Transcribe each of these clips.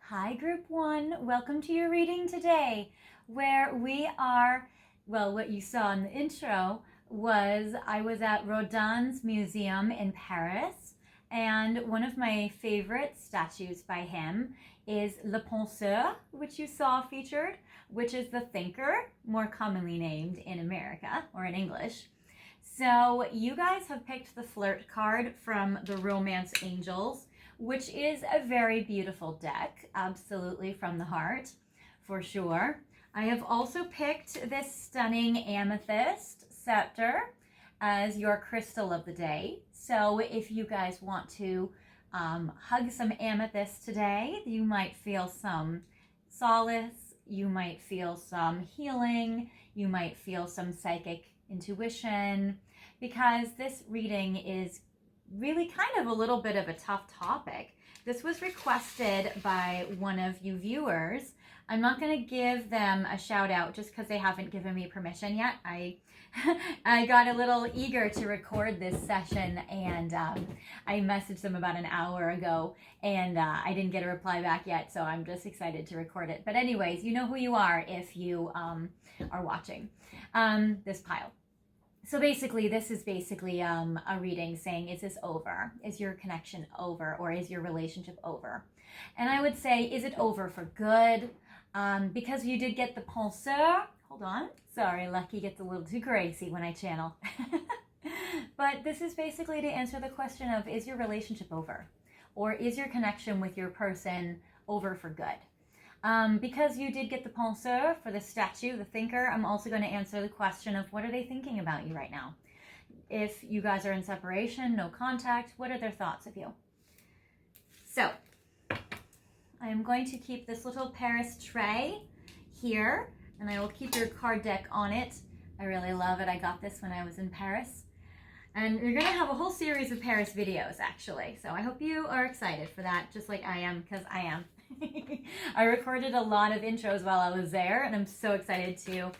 Hi, Group 1. Welcome to your reading today, where we are, well, what you saw in the intro was I was at Rodin's museum in Paris, and one of my favorite statues by him is Le Penseur, which you saw featured, which is the thinker, more commonly named in America, or in English. So you guys have picked the Flirt card from the Romance Angels, which is a very beautiful deck, absolutely from the heart, for sure. I have also picked this stunning amethyst scepter as your crystal of the day. So if you guys want to hug some amethyst today, you might feel some solace, you might feel some healing, you might feel some psychic intuition, because this reading is really kind of a little bit of a tough topic. This was requested by one of you viewers. I'm not going to give them a shout out just because they haven't given me permission yet. I got a little eager to record this session, and I messaged them about an hour ago, and I didn't get a reply back yet, so I'm just excited to record it. But anyways, you know who you are if you are watching this pile. So basically, this is basically a reading saying, is this over? Is your connection over? Or is your relationship over? And I would say, is it over for good? Because you did get the penseur. Hold on. Sorry, Lucky gets a little too crazy when I channel. But this is basically to answer the question of, is your relationship over? Or is your connection with your person over for good? Because you did get the penseur for the statue, the thinker, I'm also going to answer the question of what are they thinking about you right now? If you guys are in separation, no contact, what are their thoughts of you? So, I am going to keep this little Paris tray here, and I will keep your card deck on it. I really love it. I got this when I was in Paris. And we're going to have a whole series of Paris videos, actually. So I hope you are excited for that, just like I am, because I am. I recorded a lot of intros while I was there, and I'm so excited to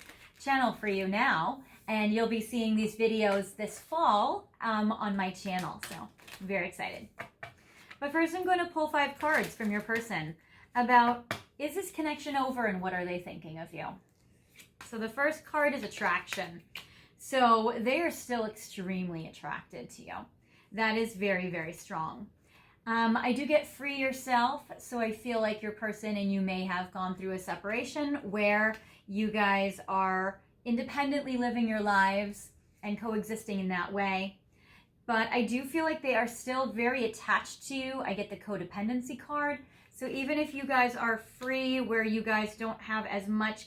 channel for you now. And you'll be seeing these videos this fall on my channel, so I'm very excited. But first, I'm going to pull 5 cards from your person about, is this connection over and what are they thinking of you? So the first card is attraction. So they are still extremely attracted to you. That is very, very strong. I do get free yourself, so I feel like your person and you may have gone through a separation where you guys are independently living your lives and coexisting in that way. But I do feel like they are still very attached to you. I get the codependency card. So even if you guys are free, where you guys don't have as much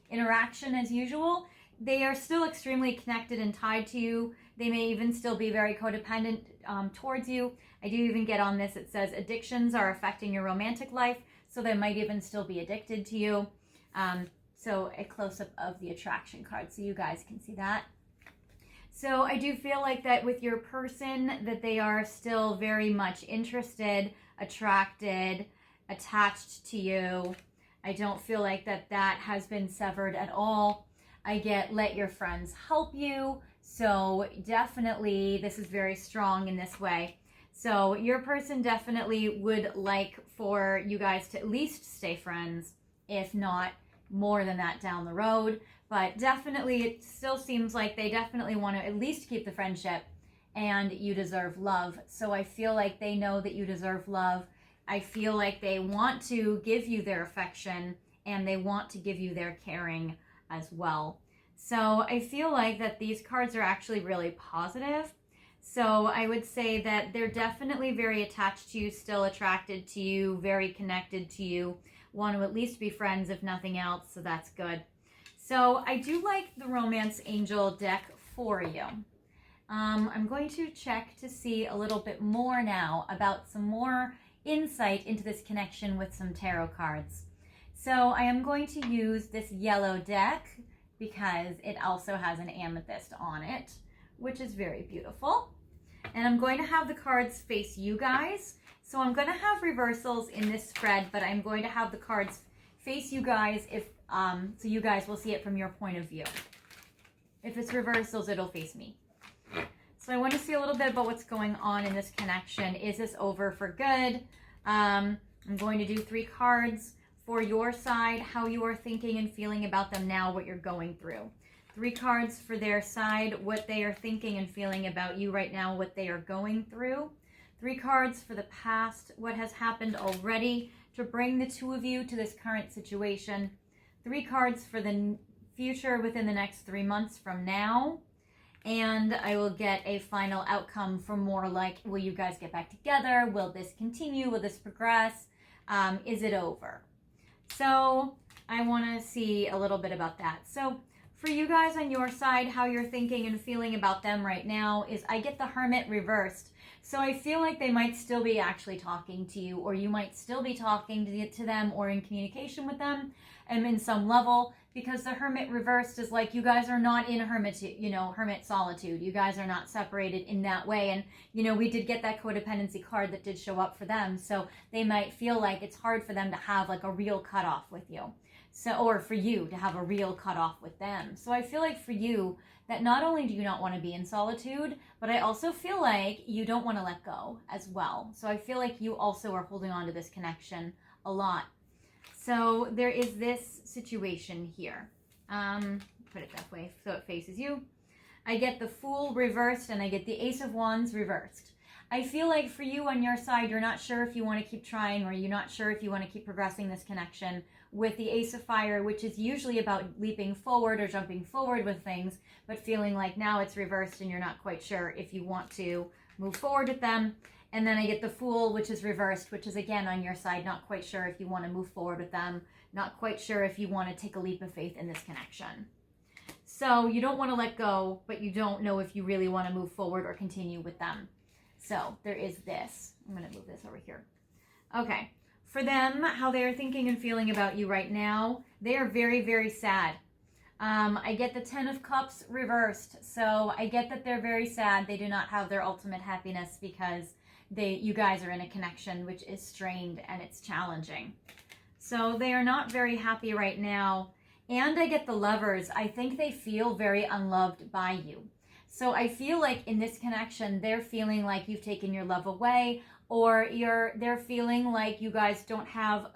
interaction as usual, they are still extremely connected and tied to you. They may even still be very codependent towards you. I do even get on this, it says addictions are affecting your romantic life, so they might even still be addicted to you. So a close-up of the attraction card, so you guys can see that. So I do feel like that with your person, that they are still very much interested, attracted, attached to you. I don't feel like that has been severed at all. I get let your friends help you. So definitely this is very strong in this way. So your person definitely would like for you guys to at least stay friends, if not more than that down the road. But definitely it still seems like they definitely want to at least keep the friendship, and you deserve love. So I feel like they know that you deserve love. I feel like they want to give you their affection, and they want to give you their caring as well. So I feel like that these cards are actually really positive. So I would say that they're definitely very attached to you, still attracted to you, very connected to you, want to at least be friends if nothing else, so that's good. So I do like the Romance Angel deck for you. I'm going to check to see a little bit more now about some more insight into this connection with some tarot cards. So I am going to use this yellow deck because it also has an amethyst on it, which is very beautiful. And I'm going to have the cards face you guys. So I'm going to have reversals in this spread, but I'm going to have the cards face you guys so you guys will see it from your point of view. If it's reversals, it'll face me. So I want to see a little bit about what's going on in this connection. Is this over for good? I'm going to do 3 cards for your side, how you are thinking and feeling about them now, what you're going through. 3 cards for their side, what they are thinking and feeling about you right now, what they are going through. 3 cards for the past, what has happened already to bring the 2 of you to this current situation. 3 cards for the future within the next 3 months from now. And I will get a final outcome for more like, will you guys get back together? Will this continue? Will this progress? Is it over? So I want to see a little bit about that. So for you guys on your side, how you're thinking and feeling about them right now is I get the Hermit reversed. So I feel like they might still be actually talking to you, or you might still be talking to them or in communication with them in some level, because the Hermit reversed is like you guys are not in hermit solitude. You guys are not separated in that way. And, we did get that codependency card that did show up for them. So they might feel like it's hard for them to have like a real cutoff with you. So, or for you to have a real cutoff with them. So I feel like for you that not only do you not want to be in solitude, but I also feel like you don't want to let go as well. So I feel like you also are holding on to this connection a lot. So there is this situation here. Put it that way so it faces you. I get the Fool reversed and I get the Ace of Wands reversed. I feel like for you on your side, you're not sure if you want to keep trying, or you're not sure if you want to keep progressing this connection with the Ace of Fire, which is usually about leaping forward or jumping forward with things, but feeling like now it's reversed and you're not quite sure if you want to move forward with them. And then I get the Fool, which is reversed, which is again on your side, not quite sure if you want to move forward with them, not quite sure if you want to take a leap of faith in this connection. So you don't want to let go, but you don't know if you really want to move forward or continue with them. So there is this. I'm going to move this over here. Okay. For them, how they are thinking and feeling about you right now, they are very, very sad. I get the 10 of Cups reversed. So I get that they're very sad. They do not have their ultimate happiness because you guys are in a connection which is strained and it's challenging. So they are not very happy right now. And I get the Lovers. I think they feel very unloved by you. So I feel like in this connection, they're feeling like you've taken your love away, or they're feeling like you guys don't have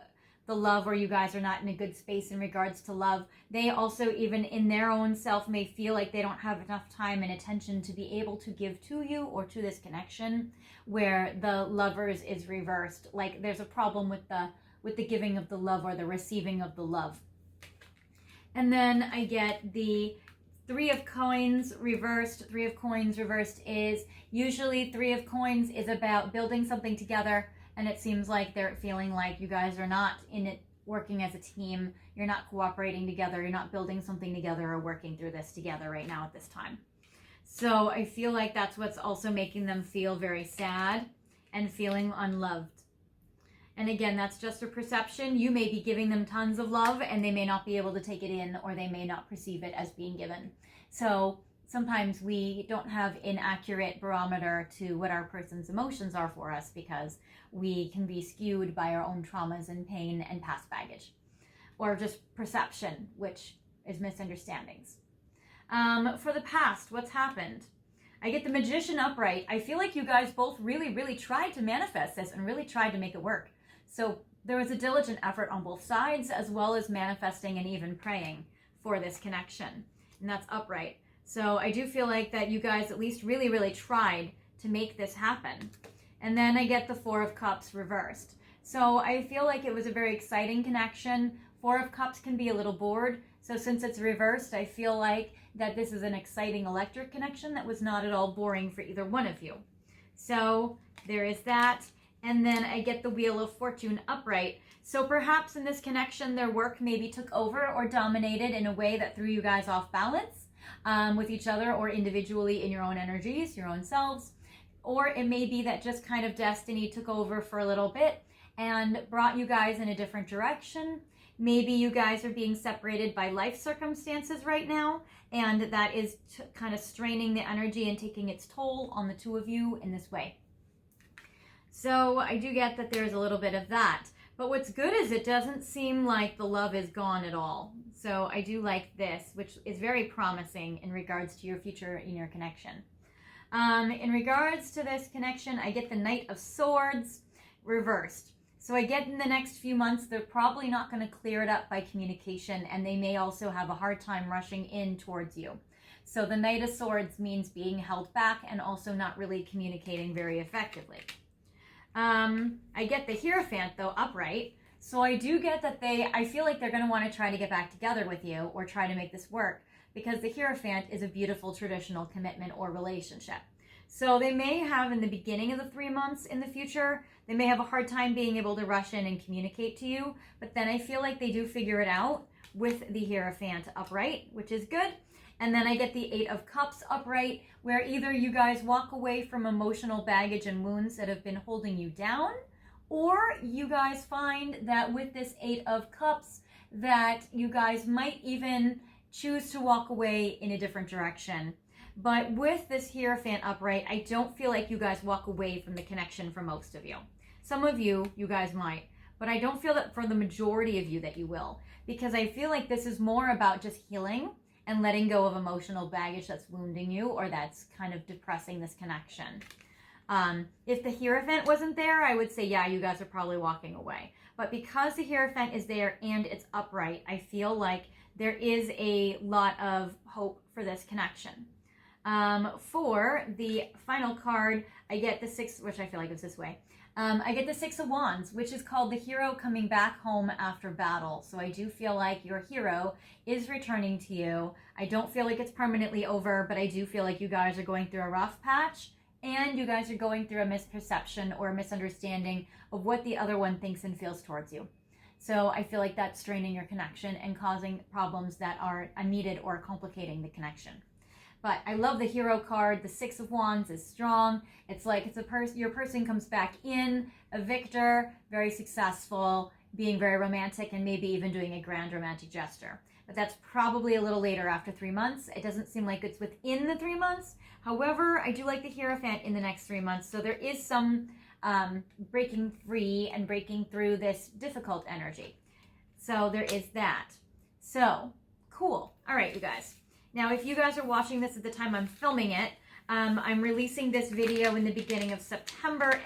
the love, or you guys are not in a good space in regards to love. They also, even in their own self, may feel like they don't have enough time and attention to be able to give to you or to this connection, where the Lovers is reversed. Like there's a problem with the giving of the love or the receiving of the love. And then I get the 3 of Coins reversed. 3 of Coins reversed is usually 3 of Coins is about building something together, and it seems like they're feeling like you guys are not in it working as a team. You're not cooperating together. You're not building something together or working through this together right now at this time. So I feel like that's what's also making them feel very sad and feeling unloved. And again, that's just a perception. You may be giving them tons of love and they may not be able to take it in, or they may not perceive it as being given. So sometimes we don't have an accurate barometer to what our person's emotions are for us, because we can be skewed by our own traumas and pain and past baggage, or just perception, which is misunderstandings. For the past, what's happened? I get the Magician upright. I feel like you guys both really, really tried to manifest this and really tried to make it work. So there was a diligent effort on both sides, as well as manifesting and even praying for this connection. And that's upright. So I do feel like that you guys at least really, really tried to make this happen. And then I get the 4 of Cups reversed. So I feel like it was a very exciting connection. 4 of Cups can be a little bored. So since it's reversed, I feel like that this is an exciting electric connection that was not at all boring for either one of you. So there is that. And then I get the Wheel of Fortune upright. So perhaps in this connection, their work maybe took over or dominated in a way that threw you guys off balance with each other, or individually in your own energies, your own selves. Or it may be that just kind of destiny took over for a little bit and brought you guys in a different direction. Maybe you guys are being separated by life circumstances right now, and that is kind of straining the energy and taking its toll on the 2 of you in this way. So I do get that there's a little bit of that. But what's good is it doesn't seem like the love is gone at all. So I do like this, which is very promising in regards to your future in your connection. In regards to this connection, I get the Knight of Swords reversed. So I get in the next few months, they're probably not going to clear it up by communication, and they may also have a hard time rushing in towards you. So the Knight of Swords means being held back and also not really communicating very effectively. I get the Hierophant, though, upright. So I do get that I feel like they're going to want to try to get back together with you or try to make this work, because the Hierophant is a beautiful traditional commitment or relationship. So they may have, in the beginning of the 3 months in the future, they may have a hard time being able to rush in and communicate to you, but then I feel like they do figure it out with the Hierophant upright, which is good. And then I get the 8 of Cups upright, where either you guys walk away from emotional baggage and wounds that have been holding you down, or you guys find that with this 8 of Cups that you guys might even choose to walk away in a different direction. But with this Hierophant upright, I don't feel like you guys walk away from the connection for most of you. Some of you guys might, but I don't feel that for the majority of you that you will, because I feel like this is more about just healing and letting go of emotional baggage that's wounding you or that's kind of depressing this connection. If the Hierophant wasn't there, I would say, yeah, you guys are probably walking away. But because the Hierophant is there and it's upright, I feel like there is a lot of hope for this connection. For the final card, I get the 6, which I feel like is this way. I get the 6 of Wands, which is called the hero coming back home after battle. So I do feel like your hero is returning to you. I don't feel like it's permanently over, but I do feel like you guys are going through a rough patch and you guys are going through a misperception or a misunderstanding of what the other one thinks and feels towards you. So I feel like that's straining your connection and causing problems that are unneeded or complicating the connection. But I love the hero card. The 6 of Wands is strong. It's like your person comes back in, a victor, very successful, being very romantic, and maybe even doing a grand romantic gesture. But that's probably a little later after 3 months. It doesn't seem like it's within the 3 months. However, I do like the Hierophant in the next 3 months. So there is some breaking free and breaking through this difficult energy. So there is that. So, cool. All right, you guys. Now, if you guys are watching this at the time I'm filming it, I'm releasing this video in the beginning of September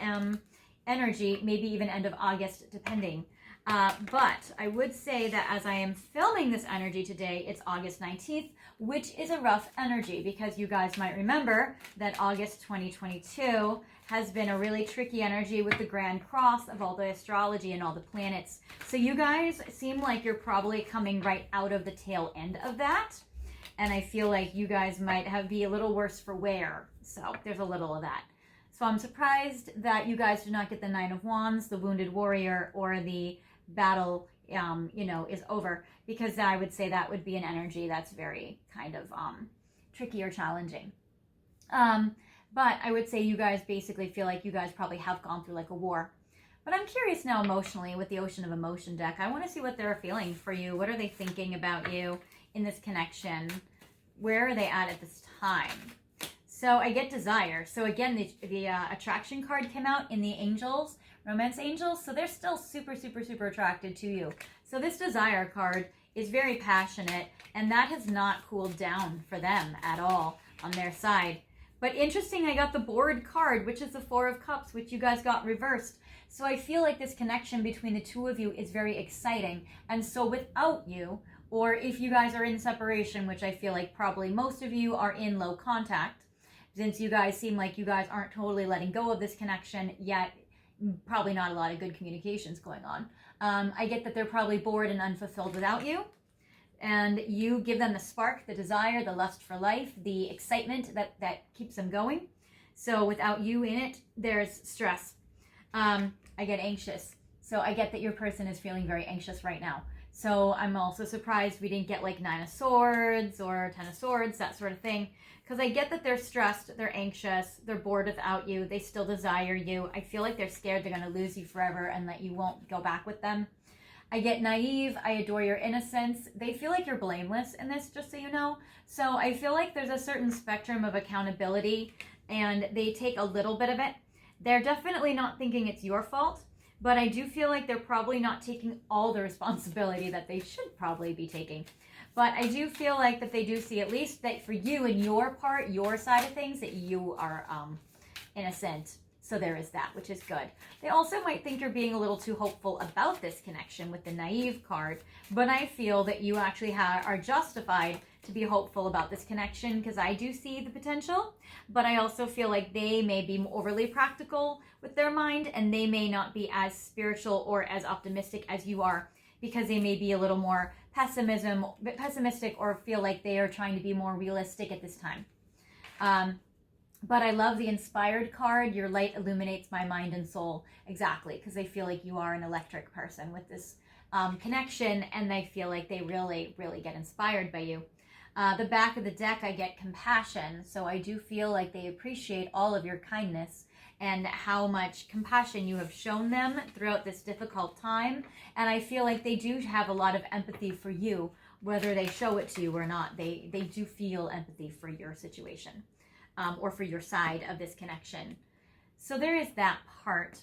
energy, maybe even end of August, depending. But I would say that as I am filming this energy today, it's August 19th, which is a rough energy because you guys might remember that August 2022 has been a really tricky energy with the Grand Cross of all the astrology and all the planets. So you guys seem like you're probably coming right out of the tail end of that. And I feel like you guys might be a little worse for wear. So there's a little of that. So I'm surprised that you guys do not get the 9 of Wands, the Wounded Warrior, or the battle, is over. Because I would say that would be an energy that's very kind of tricky or challenging. But I would say you guys basically feel like you guys probably have gone through like a war. But I'm curious now emotionally with the Ocean of Emotion deck. I want to see what they're feeling for you. What are they thinking about you in this connection? Where are they at this time? So I get Desire. So again, the attraction card came out in the Angels, Romance Angels. So they're still super, super, super attracted to you. So this Desire card is very passionate, and that has not cooled down for them at all on their side. But interesting, I got the Bored card, which is the 4 of Cups, which you guys got reversed. So I feel like this connection between the two of you is very exciting. And so without you, or if you guys are in separation, which I feel like probably most of you are in low contact, since you guys seem like you guys aren't totally letting go of this connection, yet probably not a lot of good communications going on. I get that they're probably bored and unfulfilled without you. And you give them the spark, the desire, the lust for life, the excitement that keeps them going. So without you in it, there's stress. I get anxious. So I get that your person is feeling very anxious right now. So I'm also surprised we didn't get like 9 of Swords or 10 of Swords, that sort of thing. Because I get that they're stressed, they're anxious, they're bored without you, they still desire you. I feel like they're scared they're going to lose you forever and that you won't go back with them. I get naive, I adore your innocence. They feel like you're blameless in this, just so you know. So I feel like there's a certain spectrum of accountability and they take a little bit of it. They're definitely not thinking it's your fault. But I do feel like they're probably not taking all the responsibility that they should probably be taking. But I do feel like that they do see at least that for you and your part, your side of things, that you are innocent. So there is that, which is good. They also might think you're being a little too hopeful about this connection with the naive card, but I feel that you actually are justified to be hopeful about this connection, because I do see the potential, but I also feel like they may be overly practical with their mind, and they may not be as spiritual or as optimistic as you are, because they may be a little more pessimistic, or feel like they are trying to be more realistic at this time. But I love the inspired card. Your light illuminates my mind and soul. Exactly, because I feel like you are an electric person with this connection, and I feel like they really, really get inspired by you. The back of the deck, I get compassion. So I do feel like they appreciate all of your kindness and how much compassion you have shown them throughout this difficult time. And I feel like they do have a lot of empathy for you, whether they show it to you or not. They do feel empathy for your situation. Or for your side of this connection. So there is that part.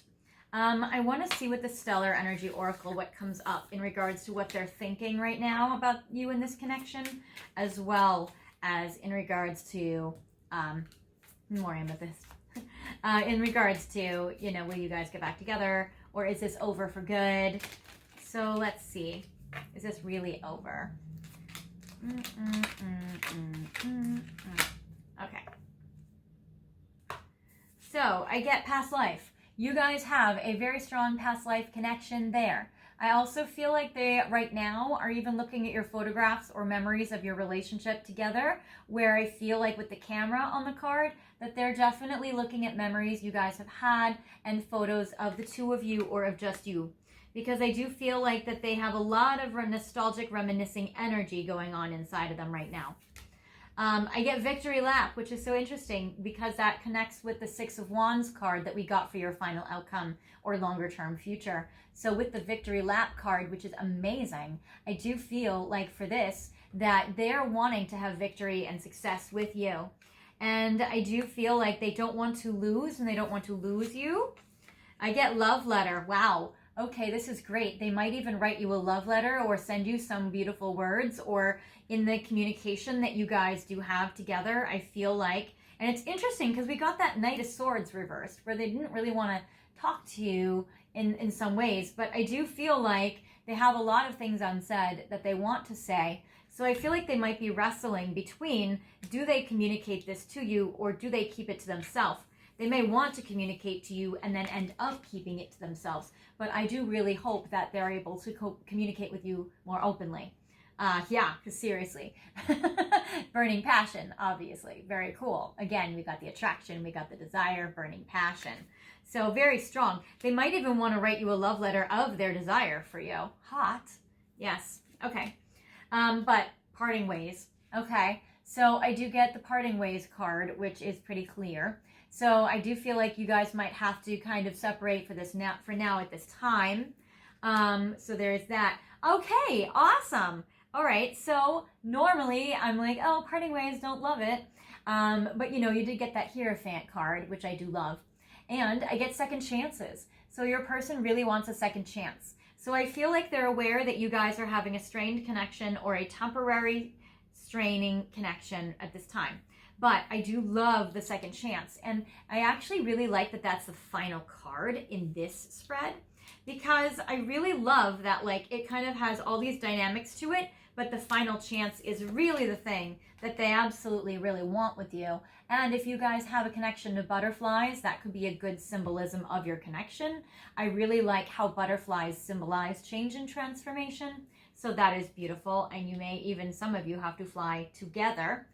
I want to see with the Stellar Energy Oracle what comes up in regards to what they're thinking right now about you in this connection, as well as in regards to more amethyst. In regards to, will you guys get back together, or is this over for good? So let's see. Is this really over? Okay. So I get past life. You guys have a very strong past life connection there. I also feel like they right now are even looking at your photographs or memories of your relationship together, where I feel like with the camera on the card that they're definitely looking at memories you guys have had and photos of the two of you or of just you. Because I do feel like that they have a lot of nostalgic reminiscing energy going on inside of them right now. I get Victory Lap, which is so interesting because that connects with the Six of Wands card that we got for your final outcome or longer term future. So with the Victory Lap card, which is amazing, I do feel like for this that they're wanting to have victory and success with you. And I do feel like they don't want to lose, and they don't want to lose you. I get Love Letter. Wow. Okay, this is great. They might even write you a love letter or send you some beautiful words, or in the communication that you guys do have together, I feel like. And it's interesting because we got that Knight of Swords reversed, where they didn't really want to talk to you in some ways. But I do feel like they have a lot of things unsaid that they want to say. So I feel like they might be wrestling between, do they communicate this to you, or do they keep it to themselves? They may want to communicate to you and then end up keeping it to themselves. But I do really hope that they're able to communicate with you more openly. Yeah, because seriously. Burning passion, obviously. Very cool. Again, we got the attraction, we got the desire, burning passion. So very strong. They might even want to write you a love letter of their desire for you. Hot. Yes. Okay. But parting ways. Okay. So I do get the parting ways card, which is pretty clear. So I do feel like you guys might have to kind of separate for now at this time. So there's that. Okay, awesome. All right, so normally I'm like, oh, parting ways, don't love it. But you did get that Hierophant card, which I do love. And I get second chances. So your person really wants a second chance. So I feel like they're aware that you guys are having a strained connection or a temporary straining connection at this time. But I do love the second chance. And I actually really like that that's the final card in this spread, because I really love that, like, it kind of has all these dynamics to it, but the final chance is really the thing that they absolutely really want with you. And if you guys have a connection to butterflies, that could be a good symbolism of your connection. I really like how butterflies symbolize change and transformation. So that is beautiful. And you may even, some of you have to fly together,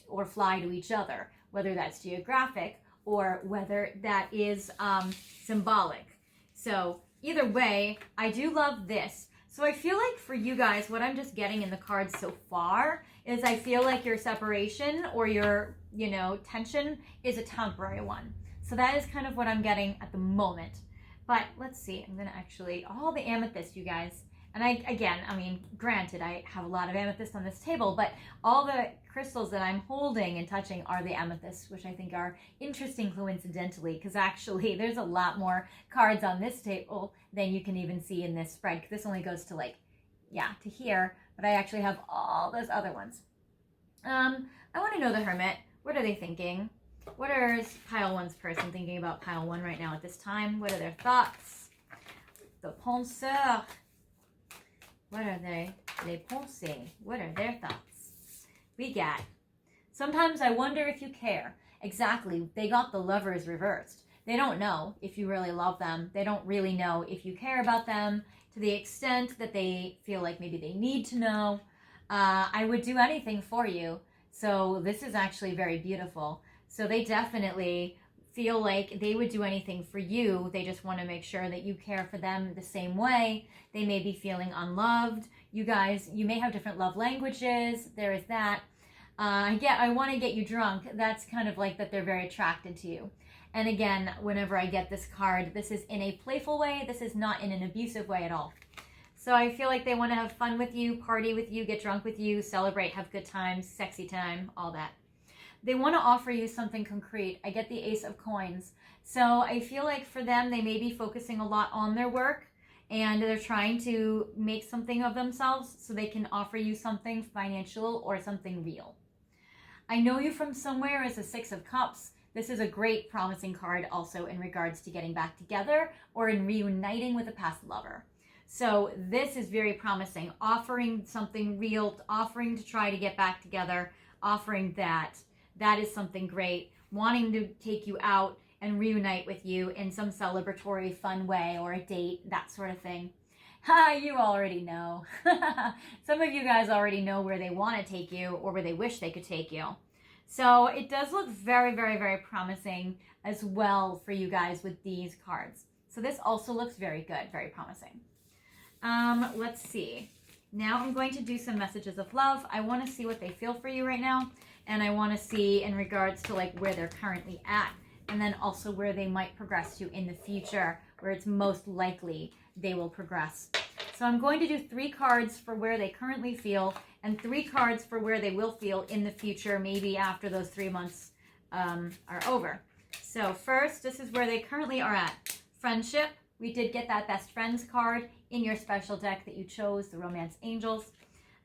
or fly to each other, whether that's geographic or whether that is symbolic. So either way, I do love this. So I feel like for you guys, what I'm just getting in the cards so far is I feel like your separation or your, tension is a temporary one. So that is kind of what I'm getting at the moment. But let's see, I'm gonna actually, all the amethyst, you guys. And granted, I have a lot of amethyst on this table, but all the crystals that I'm holding and touching are the amethysts, which I think are interesting coincidentally, because actually there's a lot more cards on this table than you can even see in this spread. This only goes to to here, but I actually have all those other ones. I want to know the Hermit. What are they thinking? What is pile one's person thinking about pile one right now at this time? What are their thoughts? The penseurs. What are they? Les pensées. What are their thoughts? We got. Sometimes I wonder if you care. Exactly. They got the lovers reversed. They don't know if you really love them. They don't really know if you care about them to the extent that they feel like maybe they need to know. I would do anything for you. So this is actually very beautiful. So they definitely feel like they would do anything for you. They just want to make sure that you care for them the same way. They may be feeling unloved. You guys, you may have different love languages. There is that. I want to get you drunk. That's kind of like that they're very attracted to you. And again, whenever I get this card, this is in a playful way. This is not in an abusive way at all. So I feel like they want to have fun with you, party with you, get drunk with you, celebrate, have good times, sexy time, all that. They want to offer you something concrete. I get the Ace of Coins. So I feel like for them, they may be focusing a lot on their work and they're trying to make something of themselves so they can offer you something financial or something real. I know you from somewhere as a Six of Cups. This is a great promising card also in regards to getting back together or in reuniting with a past lover. So this is very promising, offering something real, offering to try to get back together, offering that. That is something great, wanting to take you out and reunite with you in some celebratory fun way or a date, that sort of thing. You already know. Some of you guys already know where they want to take you or where they wish they could take you. So it does look very, very, very promising as well for you guys with these cards. So this also looks very good, very promising. Let's see. Now I'm going to do some messages of love. I want to see what they feel for you right now. And I want to see in regards to like where they're currently at. And then also where they might progress to in the future, where it's most likely they will progress. So I'm going to do 3 cards for where they currently feel and 3 cards for where they will feel in the future, maybe after those 3 months are over. So first, this is where they currently are at. Friendship. We did get that best friends card in your special deck that you chose, the Romance Angels.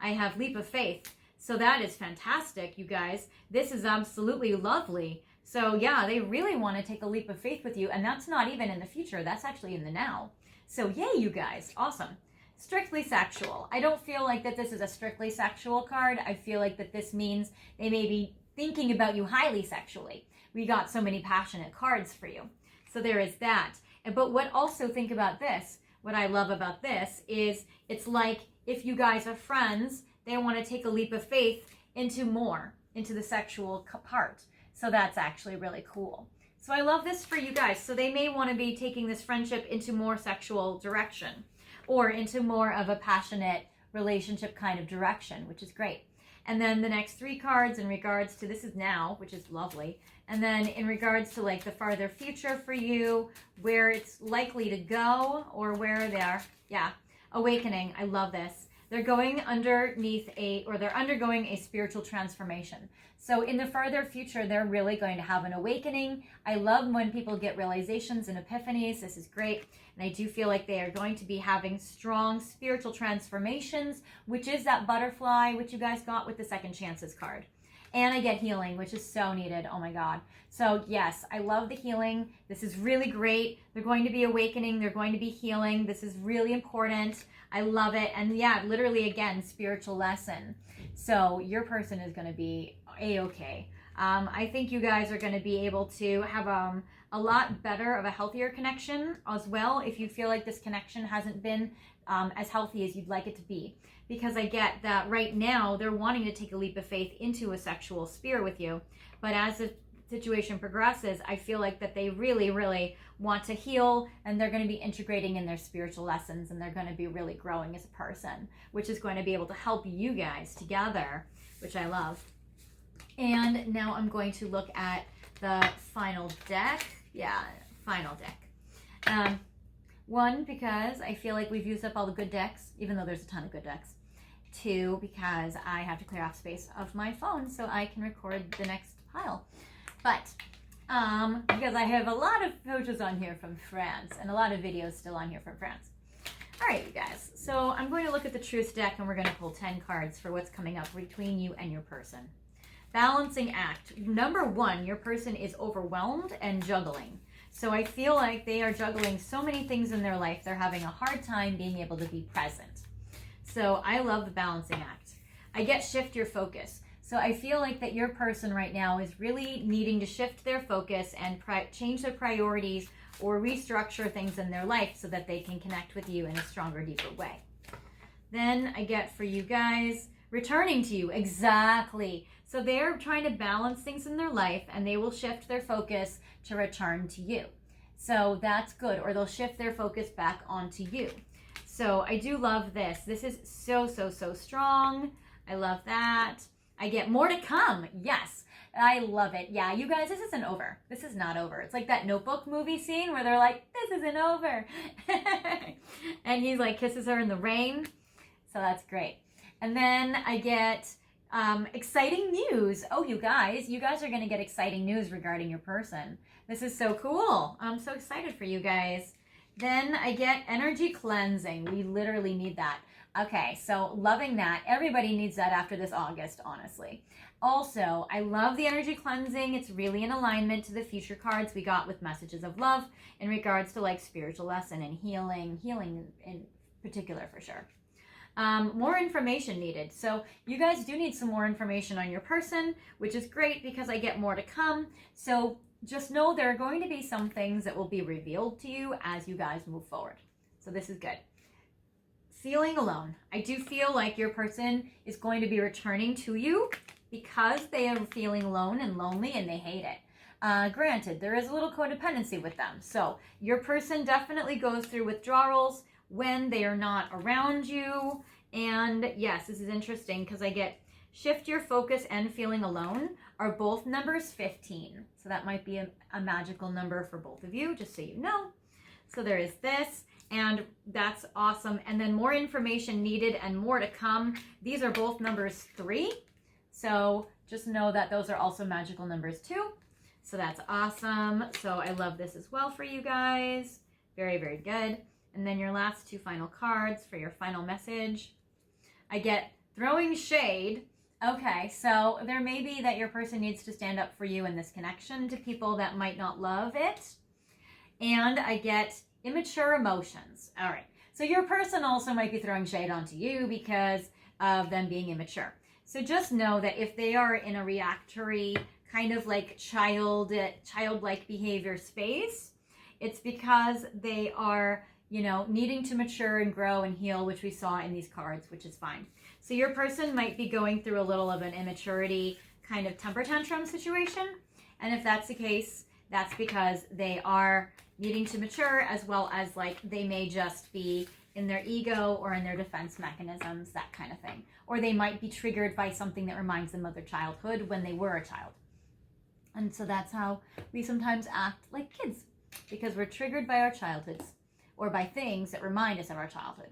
I have Leap of Faith. So that is fantastic, you guys. This is absolutely lovely. So yeah, they really want to take a leap of faith with you, and that's not even in the future. That's actually in the now. So yay, you guys. Awesome. Strictly sexual. I don't feel like that this is a strictly sexual card. I feel like that this means they may be thinking about you highly sexually. We got so many passionate cards for you. So there is that. But what also think about this, what I love about this is it's like if you guys are friends, they want to take a leap of faith into more, into the sexual part. So that's actually really cool. So I love this for you guys. So they may want to be taking this friendship into more sexual direction or into more of a passionate relationship kind of direction, which is great. And then the next 3 cards in regards to this is now, which is lovely. And then in regards to like the farther future for you, where it's likely to go or where they're, awakening. I love this. They're going underneath they're undergoing a spiritual transformation. So in the further future, they're really going to have an awakening. I love when people get realizations and epiphanies. This is great. And I do feel like they are going to be having strong spiritual transformations, which is that butterfly, which you guys got with the Second Chances card. And I get healing, which is so needed. Oh my God. So yes, I love the healing. This is really great. They're going to be awakening. They're going to be healing. This is really important. I love it. And yeah, literally again, spiritual lesson. So your person is going to be A-okay. I think you guys are going to be able to have a lot better of a healthier connection as well if you feel like this connection hasn't been as healthy as you'd like it to be. Because I get that right now they're wanting to take a leap of faith into a sexual sphere with you. But as the situation progresses, I feel like that they really, really want to heal and they're going to be integrating in their spiritual lessons and they're going to be really growing as a person, which is going to be able to help you guys together, which I love. And now I'm going to look at the final deck. Yeah, final deck. 1, because I feel like we've used up all the good decks, even though there's a ton of good decks. 2, because I have to clear off space of my phone so I can record the next pile. But because I have a lot of photos on here from France and a lot of videos still on here from France. All right, you guys. So I'm going to look at the Truth deck and we're going to pull 10 cards for what's coming up between you and your person. balancing act. Number one, your person is overwhelmed and juggling. So I feel like they are juggling so many things in their life, they're having a hard time being able to be present. So I love the balancing act. I get shift your focus. So I feel like that your person right now is really needing to shift their focus and change their priorities or restructure things in their life so that they can connect with you in a stronger, deeper way. Then I get for you guys, returning to you. Exactly. So they're trying to balance things in their life and they will shift their focus to return to you. So that's good. Or they'll shift their focus back onto you. So I do love this. This is so, so, so strong. I love that. I get more to come. Yes. I love it. Yeah, you guys, this isn't over. This is not over. It's like that Notebook movie scene where they're like, this isn't over. And he like kisses her in the rain. So that's great. And then I get exciting news. Oh, you guys are going to get exciting news regarding your person. This is so cool. I'm so excited for you guys. Then I get energy cleansing. We literally need that. Okay, so loving that. Everybody needs that after this August, honestly. Also, I love the energy cleansing. It's really in alignment to the future cards we got with messages of love in regards to like spiritual lesson and healing in particular for sure. More information needed. So you guys do need some more information on your person, which is great because I get more to come. So just know there are going to be some things that will be revealed to you as you guys move forward. So this is good. Feeling alone. I do feel like your person is going to be returning to you because they are feeling alone and lonely and they hate it. Granted, there is a little codependency with them. So your person definitely goes through withdrawals when they are not around you. And yes, this is interesting because I get shift your focus and feeling alone are both numbers 15. So that might be a magical number for both of you, just so you know. So there is this, and that's awesome. And then more information needed and more to come. These are both numbers 3. So just know that those are also magical numbers too. So that's awesome. So I love this as well for you guys. Very, very good. And then your last 2 final cards for your final message. I get throwing shade. Okay, so there may be that your person needs to stand up for you in this connection to people that might not love it. And I get immature emotions. All right, so your person also might be throwing shade onto you because of them being immature. So just know that if they are in a reactory, kind of like childlike behavior space, it's because they are, you know, needing to mature and grow and heal, which we saw in these cards, which is fine. So your person might be going through a little of an immaturity kind of temper tantrum situation. And if that's the case, that's because they are needing to mature, as well as like they may just be in their ego or in their defense mechanisms, that kind of thing. Or they might be triggered by something that reminds them of their childhood when they were a child. And so that's how we sometimes act like kids, because we're triggered by our childhoods or by things that remind us of our childhood.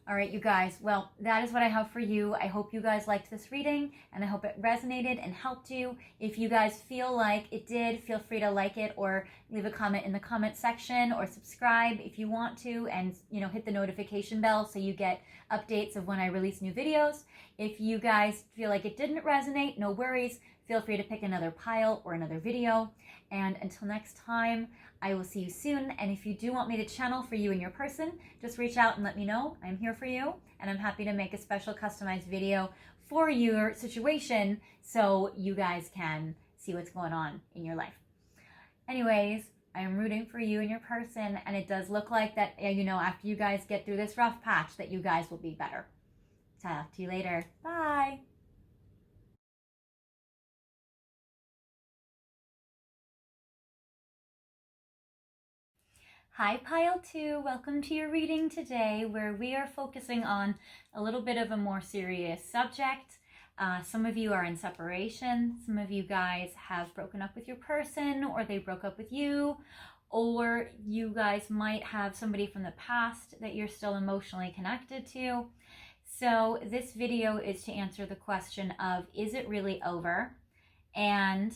All right, you guys, well, that is what I have for you. I hope you guys liked this reading, and I hope it resonated and helped you. If you guys feel like it did, feel free to like it or leave a comment in the comment section, or subscribe if you want to, and hit the notification bell so you get updates of when I release new videos. If you guys feel like it didn't resonate, no worries. Feel free to pick another pile or another video. And until next time, I will see you soon. And if you do want me to channel for you and your person, just reach out and let me know. I'm here for you, and I'm happy to make a special customized video for your situation so you guys can see what's going on in your life. Anyways, I am rooting for you and your person, and it does look like that, after you guys get through this rough patch, that you guys will be better. Talk to you later. Bye. Hi Pile 2, welcome to your reading today, where we are focusing on a little bit of a more serious subject. Some of you are in separation, some of you guys have broken up with your person, or they broke up with you, or you guys might have somebody from the past that you're still emotionally connected to. So this video is to answer the question of, is it really over? And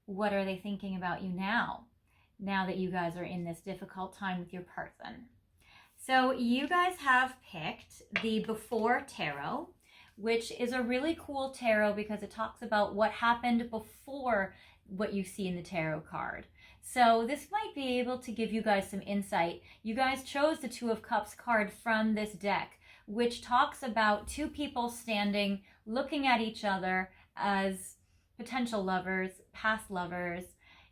what are they thinking about you now that you guys are in this difficult time with your person? So you guys have picked the Before Tarot, which is a really cool tarot because it talks about what happened before what you see in the tarot card. So this might be able to give you guys some insight. You guys chose the Two of Cups card from this deck, which talks about two people standing, looking at each other as potential lovers, past lovers,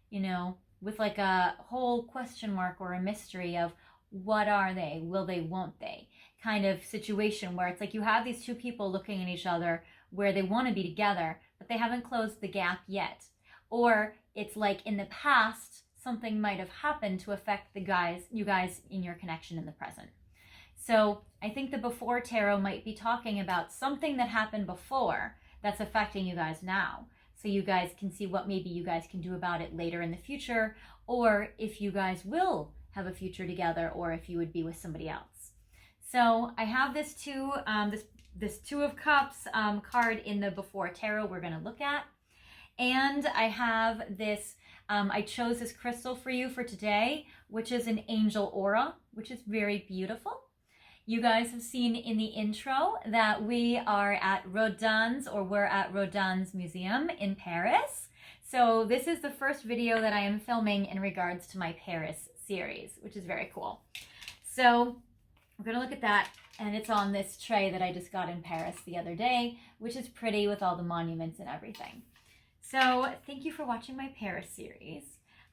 you know, with like a whole question mark or a mystery of what are they, will they, won't they, kind of situation where it's like you have these two people looking at each other where they want to be together, but they haven't closed the gap yet. Or it's like in the past, something might have happened to affect you guys in your connection in the present. So I think the before tarot might be talking about something that happened before that's affecting you guys now. So you guys can see what maybe you guys can do about it later in the future, or if you guys will have a future together, or if you would be with somebody else. So I have this Two of Cups card in the before tarot we're going to look at. And I have this, I chose this crystal for you for today, which is an angel aura, which is very beautiful. You guys have seen in the intro that we are at Rodin's, or we're at Rodin's Museum in Paris. So this is the first video that I am filming in regards to my Paris series, which is very cool. So we're going to look at that, and it's on this tray that I just got in Paris the other day, which is pretty with all the monuments and everything. So thank you for watching my Paris series.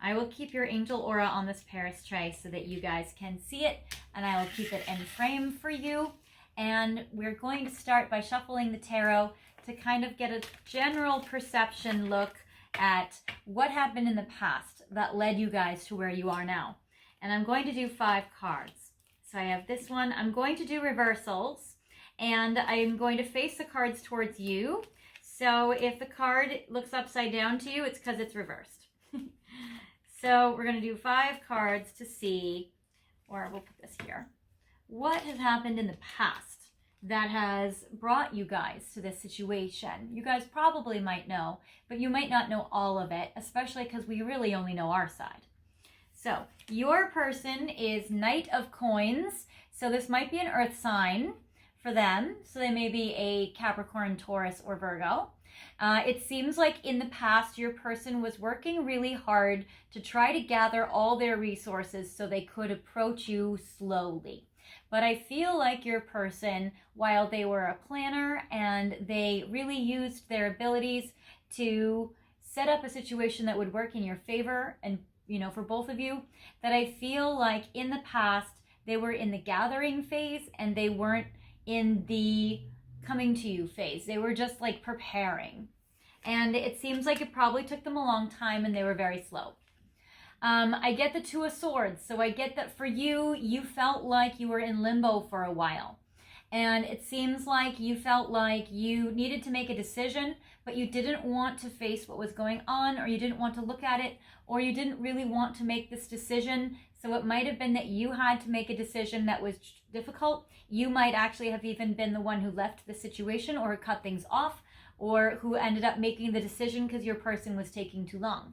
I will keep your angel aura on this Paris tray so that you guys can see it, and I will keep it in frame for you. And we're going to start by shuffling the tarot to kind of get a general perception look at what happened in the past that led you guys to where you are now. And I'm going to do 5 cards. So I have this one. I'm going to do reversals, and I'm going to face the cards towards you. So if the card looks upside down to you, it's because it's reversed. So we're going to do 5 cards to see, or we'll put this here, what has happened in the past that has brought you guys to this situation. You guys probably might know, but you might not know all of it, especially because we really only know our side. So your person is Knight of Coins. So this might be an earth sign for them. So they may be a Capricorn, Taurus, or Virgo. It seems like in the past, your person was working really hard to try to gather all their resources so they could approach you slowly. But I feel like your person, while they were a planner and they really used their abilities to set up a situation that would work in your favor and, you know, for both of you, that I feel like in the past, they were in the gathering phase and they weren't in the coming to you phase. They were just like preparing. And it seems like it probably took them a long time and they were very slow. I get the Two of Swords. So I get that for you, you felt like you were in limbo for a while. And it seems like you felt like you needed to make a decision, but you didn't want to face what was going on, or you didn't want to look at it, or you didn't really want to make this decision. So it might have been that you had to make a decision that was difficult. You might actually have even been the one who left the situation or cut things off, or who ended up making the decision because your person was taking too long.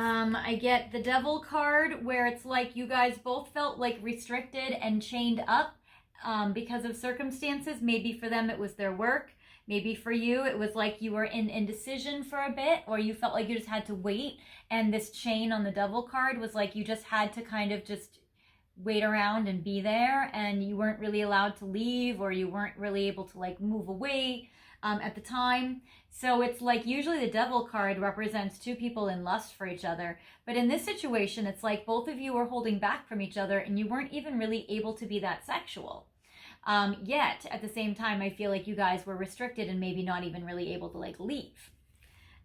I get the Devil card, where it's like you guys both felt like restricted and chained up because of circumstances. Maybe for them it was their work. Maybe for you it was like you were in indecision for a bit, or you felt like you just had to wait. And this chain on the Devil card was like you just had to kind of just wait around and be there, and you weren't really allowed to leave, or you weren't really able to like move away at the time. So it's like usually the Devil card represents two people in lust for each other, but in this situation it's like both of you were holding back from each other and you weren't even really able to be that sexual. Yet at the same time, I feel like you guys were restricted and maybe not even really able to like leave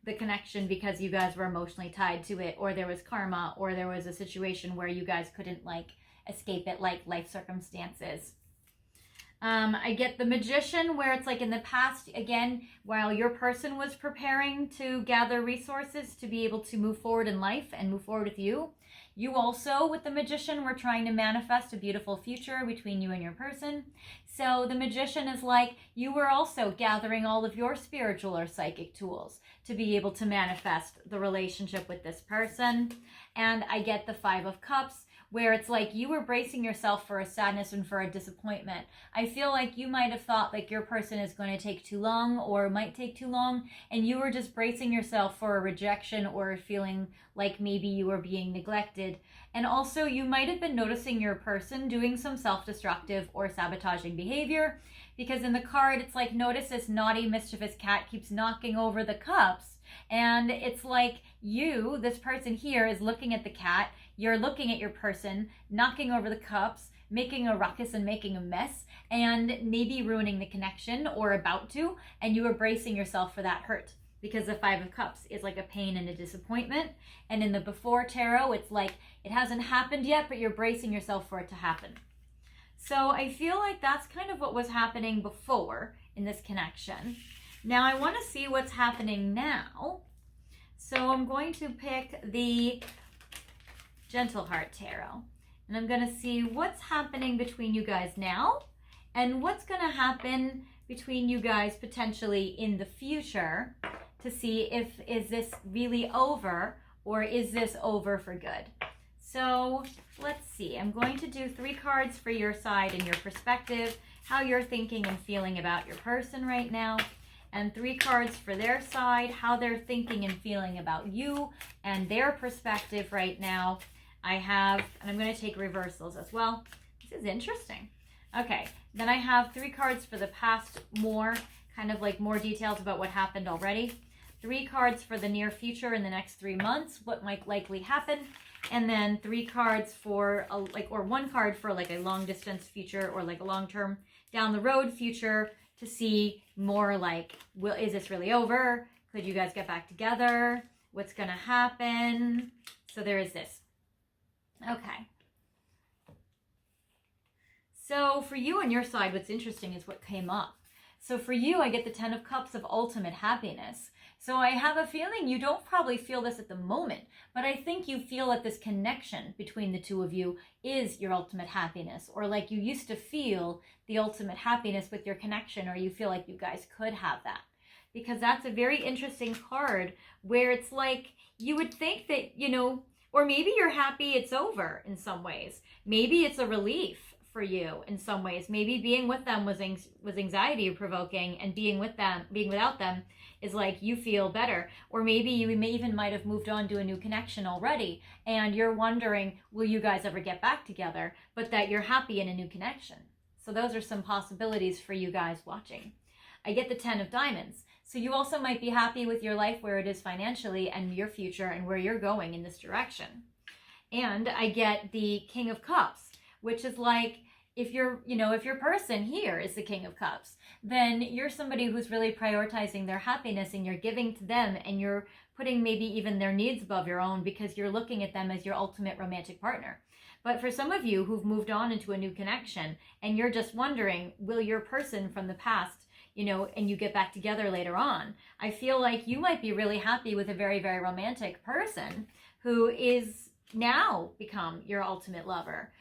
the connection because you guys were emotionally tied to it, or there was karma, or there was a situation where you guys couldn't like escape it, like life circumstances. I get the Magician, where it's like in the past, again, while your person was preparing to gather resources to be able to move forward in life and move forward with you, you also, with the Magician, were trying to manifest a beautiful future between you and your person. So the Magician is like you were also gathering all of your spiritual or psychic tools to be able to manifest the relationship with this person. And I get the Five of Cups, where it's like you were bracing yourself for a sadness and for a disappointment. I feel like you might have thought like your person is going to take too long or might take too long, and you were just bracing yourself for a rejection or feeling like maybe you were being neglected. And also you might have been noticing your person doing some self-destructive or sabotaging behavior, because in the card it's like, notice this naughty mischievous cat keeps knocking over the cups, and it's like you, this person here, is looking at the cat, you're looking at your person knocking over the cups, making a ruckus and making a mess, and maybe ruining the connection or about to, and you are bracing yourself for that hurt, because the Five of Cups is like a pain and a disappointment. And in the Before Tarot, it's like it hasn't happened yet, but you're bracing yourself for it to happen. So I feel like that's kind of what was happening before in this connection. Now I want to see what's happening now. So I'm going to pick the Gentle Heart Tarot, and I'm going to see what's happening between you guys now and what's going to happen between you guys potentially in the future, to see if is this really over or is this over for good. So let's see. I'm going to do 3 cards for your side and your perspective, how you're thinking and feeling about your person right now, and 3 cards for their side, how they're thinking and feeling about you and their perspective right now. I have, and I'm going to take reversals as well. This is interesting. Okay, then I have 3 cards for the past, more kind of like more details about what happened already. 3 cards for the near future in the next 3 months, what might likely happen. And then 3 cards for a, or 1 card for like a long distance future or like a long term down the road future, to see more like, is this really over? Could you guys get back together? What's going to happen? So there is this. Okay. So for you on your side, what's interesting is what came up. So for you, I get the 10 of Cups of ultimate happiness. So I have a feeling you don't probably feel this at the moment, but I think you feel that this connection between the two of you is your ultimate happiness, or like you used to feel the ultimate happiness with your connection, or you feel like you guys could have that. Because that's a very interesting card where it's like you would think that, you know, or maybe you're happy it's over in some ways. Maybe it's a relief for you in some ways. Maybe being with them was anxiety provoking, and being without them is like you feel better. Or maybe you might have moved on to a new connection already, and you're wondering, will you guys ever get back together? But that you're happy in a new connection. So those are some possibilities for you guys watching. I get the 10 of Diamonds. So you also might be happy with your life where it is financially and your future and where you're going in this direction. And I get the King of Cups, which is like, if your person here is the King of Cups, then you're somebody who's really prioritizing their happiness, and you're giving to them, and you're putting maybe even their needs above your own, because you're looking at them as your ultimate romantic partner. But for some of you who've moved on into a new connection, and you're just wondering, will your person from the past, and you get back together later on, I feel like you might be really happy with a very, very romantic person who is now become your ultimate lover,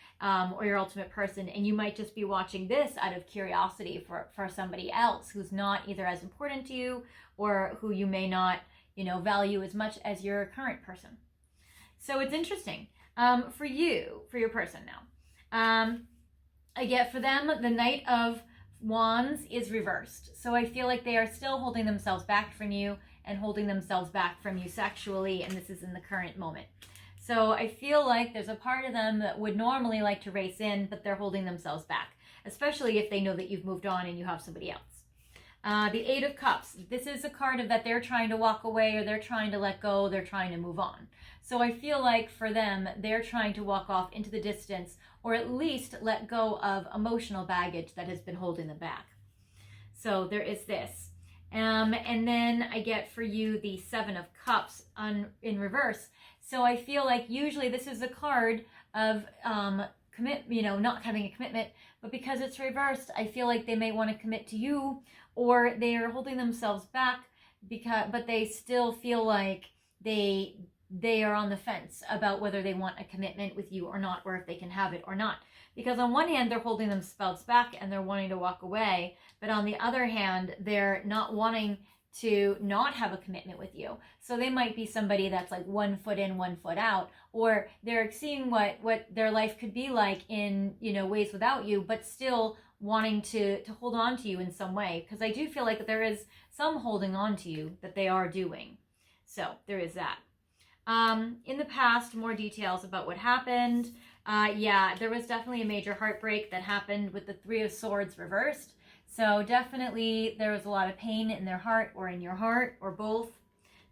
or your ultimate person, and you might just be watching this out of curiosity for somebody else who's not either as important to you, or who you may not, value as much as your current person. So it's interesting. For your person now. I get for them, the Knight of Wands is reversed. So I feel like they are still holding themselves back from you, and holding themselves back from you sexually, and this is in the current moment. So I feel like there's a part of them that would normally like to race in, but they're holding themselves back, especially if they know that you've moved on and you have somebody else. The 8 of Cups. This is a card of that they're trying to walk away, or they're trying to let go, they're trying to move on. So I feel like for them, they're trying to walk off into the distance, or at least let go of emotional baggage that has been holding them back. So there is this. And then I get for you the 7 of Cups in reverse. So I feel like usually this is a card of not having a commitment, but because it's reversed, I feel like they may want to commit to you, or they are holding themselves back but they still feel like they are on the fence about whether they want a commitment with you or not, or if they can have it or not. Because on one hand, they're holding themselves back and they're wanting to walk away, but on the other hand, they're not wanting to not have a commitment with you. So they might be somebody that's like 1 foot in, 1 foot out, or they're seeing what their life could be like in, you know, ways without you, but still wanting to hold on to you in some way. Because I do feel like there is some holding on to you that they are doing. So there is that. In the past, more details about what happened. Yeah, there was definitely a major heartbreak that happened with the Three of Swords reversed. So definitely there was a lot of pain in their heart or in your heart or both.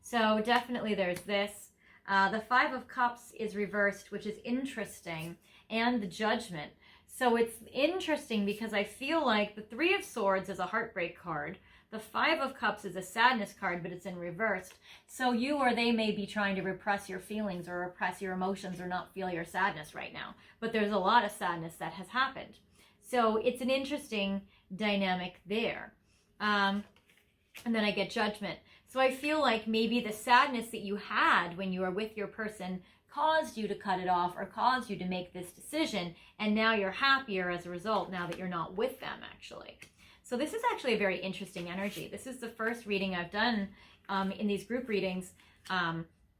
So definitely there's this. The Five of Cups is reversed, which is interesting, and the Judgment. So it's interesting because I feel like the Three of Swords is a heartbreak card. The Five of Cups is a sadness card, but it's in reversed. So you or they may be trying to repress your feelings or repress your emotions or not feel your sadness right now. But there's a lot of sadness that has happened. So it's an interesting dynamic there. And then I get Judgment. So I feel like maybe the sadness that you had when you were with your person caused you to cut it off or caused you to make this decision. And now you're happier as a result now that you're not with them, actually. So this is actually a very interesting energy. This is the first reading I've done in these group readings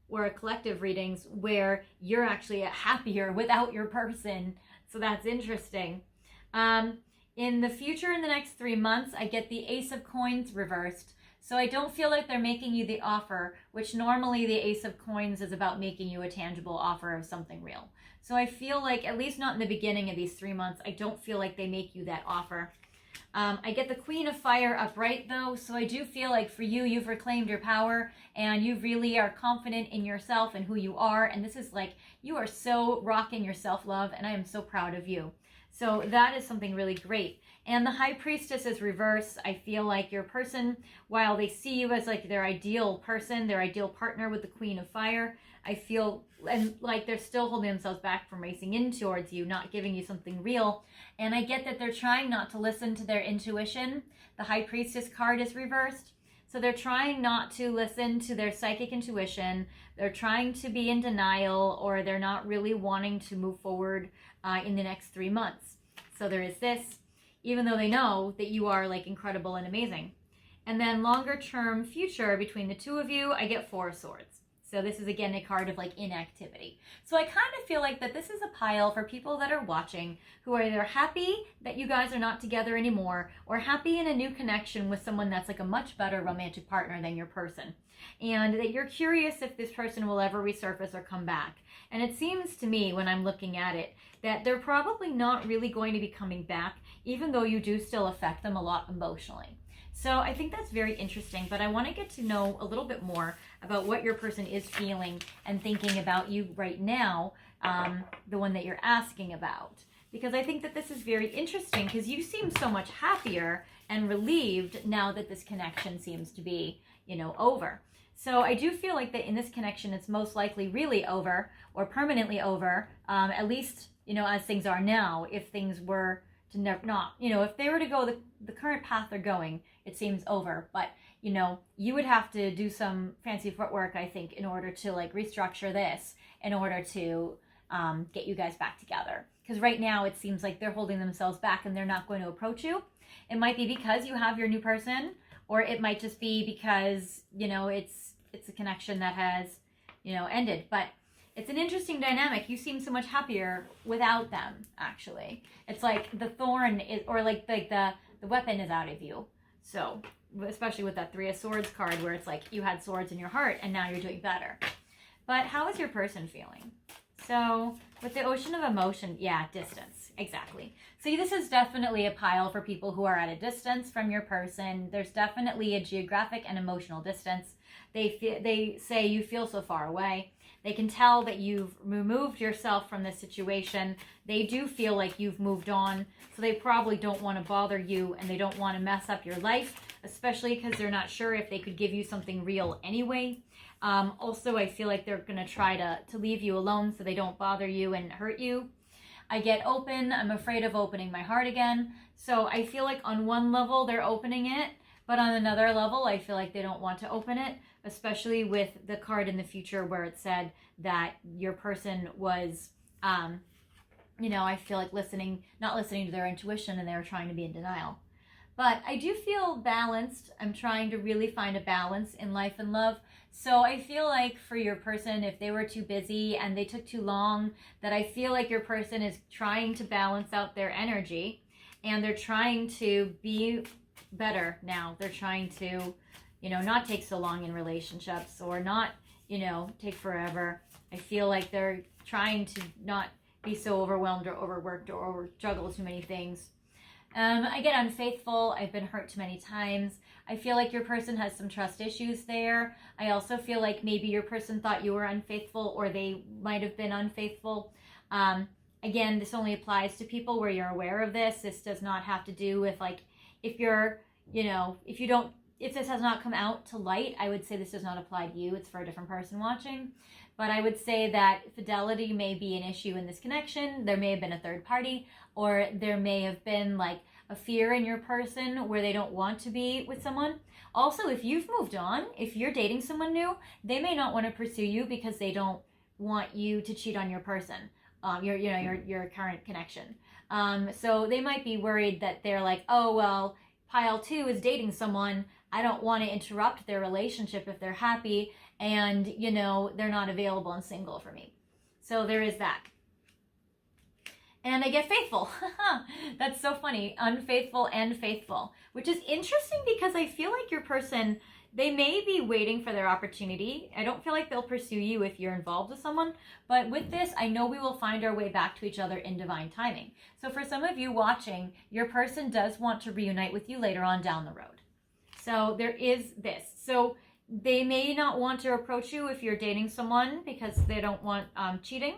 or collective readings where you're actually happier without your person. So that's interesting. In the future, in the next 3 months, I get the Ace of Coins reversed. So I don't feel like they're making you the offer, which normally the Ace of Coins is about making you a tangible offer of something real. So I feel like, at least not in the beginning of these 3 months, I don't feel like they make you that offer. I get the Queen of Fire upright though, so I do feel like for you, you've reclaimed your power and you really are confident in yourself and who you are. And this is like, you are so rocking your self-love and I am so proud of you. So that is something really great. And the High Priestess is reversed. I feel like your person, while they see you as like their ideal person, their ideal partner with the Queen of Fire, I feel and like they're still holding themselves back from racing in towards you, not giving you something real. And I get that they're trying not to listen to their intuition. The High Priestess card is reversed. So they're trying not to listen to their psychic intuition. They're trying to be in denial, or they're not really wanting to move forward in the next 3 months. So there is this, even though they know that you are like incredible and amazing. And then longer term future between the two of you, I get Four of Swords. So this is again a card of like inactivity. So I kind of feel like that this is a pile for people that are watching who are either happy that you guys are not together anymore or happy in a new connection with someone that's like a much better romantic partner than your person. And that you're curious if this person will ever resurface or come back. And it seems to me when I'm looking at it that they're probably not really going to be coming back, even though you do still affect them a lot emotionally. So I think that's very interesting, but I want to get to know a little bit more about what your person is feeling and thinking about you right now, the one that you're asking about. Because I think that this is very interesting because you seem so much happier and relieved now that this connection seems to be, you know, over. So I do feel like that in this connection, it's most likely really over or permanently over, at least, you know, as things are now. If things were to not, you know, if they were to go the current path they're going, it seems over. But, you know, you would have to do some fancy footwork, I think, in order to like restructure this, in order to get you guys back together. Because right now it seems like they're holding themselves back and they're not going to approach you. It might be because you have your new person, or it might just be because, you know, it's a connection that has, you know, ended. But it's an interesting dynamic. You seem so much happier without them, actually. It's like the thorn is, or like the weapon is out of you. So, especially with that Three of Swords card where it's like you had swords in your heart and now you're doing better. But how is your person feeling? So, with the Ocean of Emotion, yeah, distance, exactly. See, this is definitely a pile for people who are at a distance from your person. There's definitely a geographic and emotional distance. They say you feel so far away. They can tell that you've removed yourself from this situation. They do feel like you've moved on, so they probably don't want to bother you and they don't want to mess up your life, especially because they're not sure if they could give you something real anyway. Also, I feel like they're going to try to leave you alone so they don't bother you and hurt you. I get open. I'm afraid of opening my heart again. So I feel like on one level they're opening it, but on another level I feel like they don't want to open it, especially with the card in the future where it said that your person was, you know, I feel like not listening to their intuition and they were trying to be in denial. But I do feel balanced. I'm trying to really find a balance in life and love. So I feel like for your person, if they were too busy and they took too long, that I feel like your person is trying to balance out their energy and they're trying to be better now. They're trying to, not take so long in relationships or not, take forever. I feel like they're trying to not be so overwhelmed or overworked or over juggle too many things. I get unfaithful. I've been hurt too many times. I feel like your person has some trust issues there. I also feel like maybe your person thought you were unfaithful or they might have been unfaithful. Again, this only applies to people where you're aware of this. This does not have to do with like, if this has not come out to light, I would say this does not apply to you. It's for a different person watching. But I would say that fidelity may be an issue in this connection. There may have been a third party, or there may have been like a fear in your person where they don't want to be with someone. Also, if you've moved on, if you're dating someone new, they may not want to pursue you because they don't want you to cheat on your person, your current connection. So they might be worried that they're like, oh, well, pile 2 is dating someone. I don't want to interrupt their relationship if they're happy and, they're not available and single for me. So there is that. And I get faithful. That's so funny. Unfaithful and faithful, which is interesting because I feel like your person, they may be waiting for their opportunity. I don't feel like they'll pursue you if you're involved with someone. But with this, I know we will find our way back to each other in divine timing. So for some of you watching, your person does want to reunite with you later on down the road. So there is this. So they may not want to approach you if you're dating someone because they don't want cheating.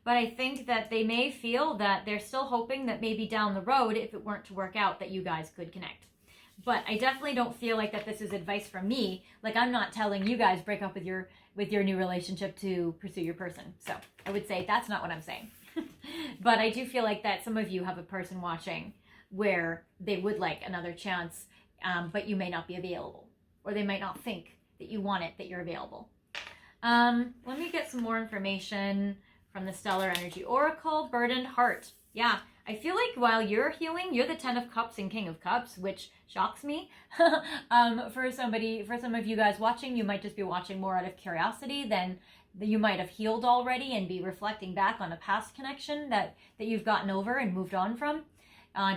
But I think that they may feel that they're still hoping that maybe down the road, if it weren't to work out, that you guys could connect. But I definitely don't feel like that this is advice from me. Like I'm not telling you guys break up with your new relationship to pursue your person. So I would say that's not what I'm saying. But I do feel like that some of you have a person watching where they would like another chance, but you may not be available. Or they might not think that you want it, that you're available. Let me get some more information from the Stellar Energy Oracle. Burdened heart. Yeah, I feel like while you're healing, you're the 10 of Cups and King of Cups, which shocks me. For some of you guys watching, you might just be watching more out of curiosity than you might have healed already and be reflecting back on a past connection that you've gotten over and moved on from,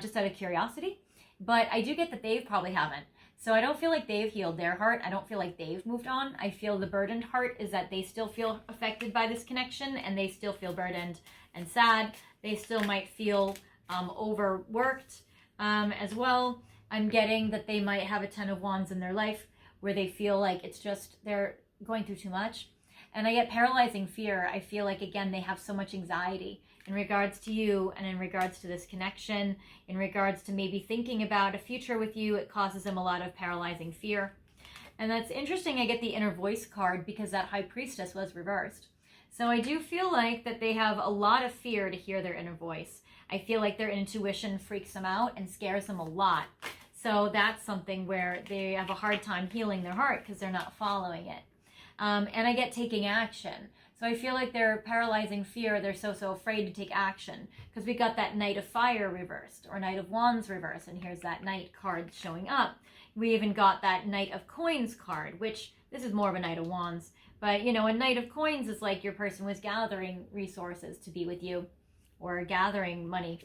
just out of curiosity. But I do get that they probably haven't. So I don't feel like they've healed their heart. I don't feel like they've moved on. I feel the burdened heart is that they still feel affected by this connection and they still feel burdened and sad. They still might feel overworked as well. I'm getting that they might have a 10 of Wands in their life where they feel like it's just they're going through too much. And I get paralyzing fear. I feel like, again, they have so much anxiety in regards to you and in regards to this connection, in regards to maybe thinking about a future with you. It causes them a lot of paralyzing fear. And that's interesting. I get the inner voice card because that High Priestess was reversed. So I do feel like that they have a lot of fear to hear their inner voice. I feel like their intuition freaks them out and scares them a lot. So that's something where they have a hard time healing their heart because they're not following it. And I get taking action. So I feel like their paralyzing fear, they're so afraid to take action because we got that Knight of Fire reversed or Knight of Wands reversed. And here's that Knight card showing up. We even got that Knight of Coins card, which this is more of a Knight of Wands. But, a Knight of Coins is like your person was gathering resources to be with you or gathering money.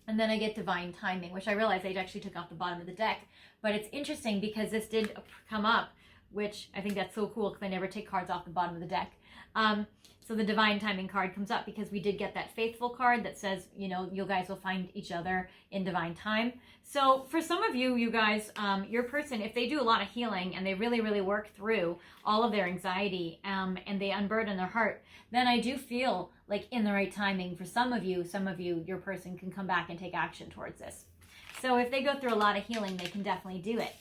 And then I get Divine Timing, which I realized I actually took off the bottom of the deck. But it's interesting because this did come up, which I think that's so cool because I never take cards off the bottom of the deck. So the Divine Timing card comes up because we did get that Faithful card that says, you guys will find each other in divine time. So for some of you, you guys, your person, if they do a lot of healing and they really, really work through all of their anxiety and they unburden their heart, then I do feel like in the right timing for some of you, your person can come back and take action towards this. So if they go through a lot of healing, they can definitely do it.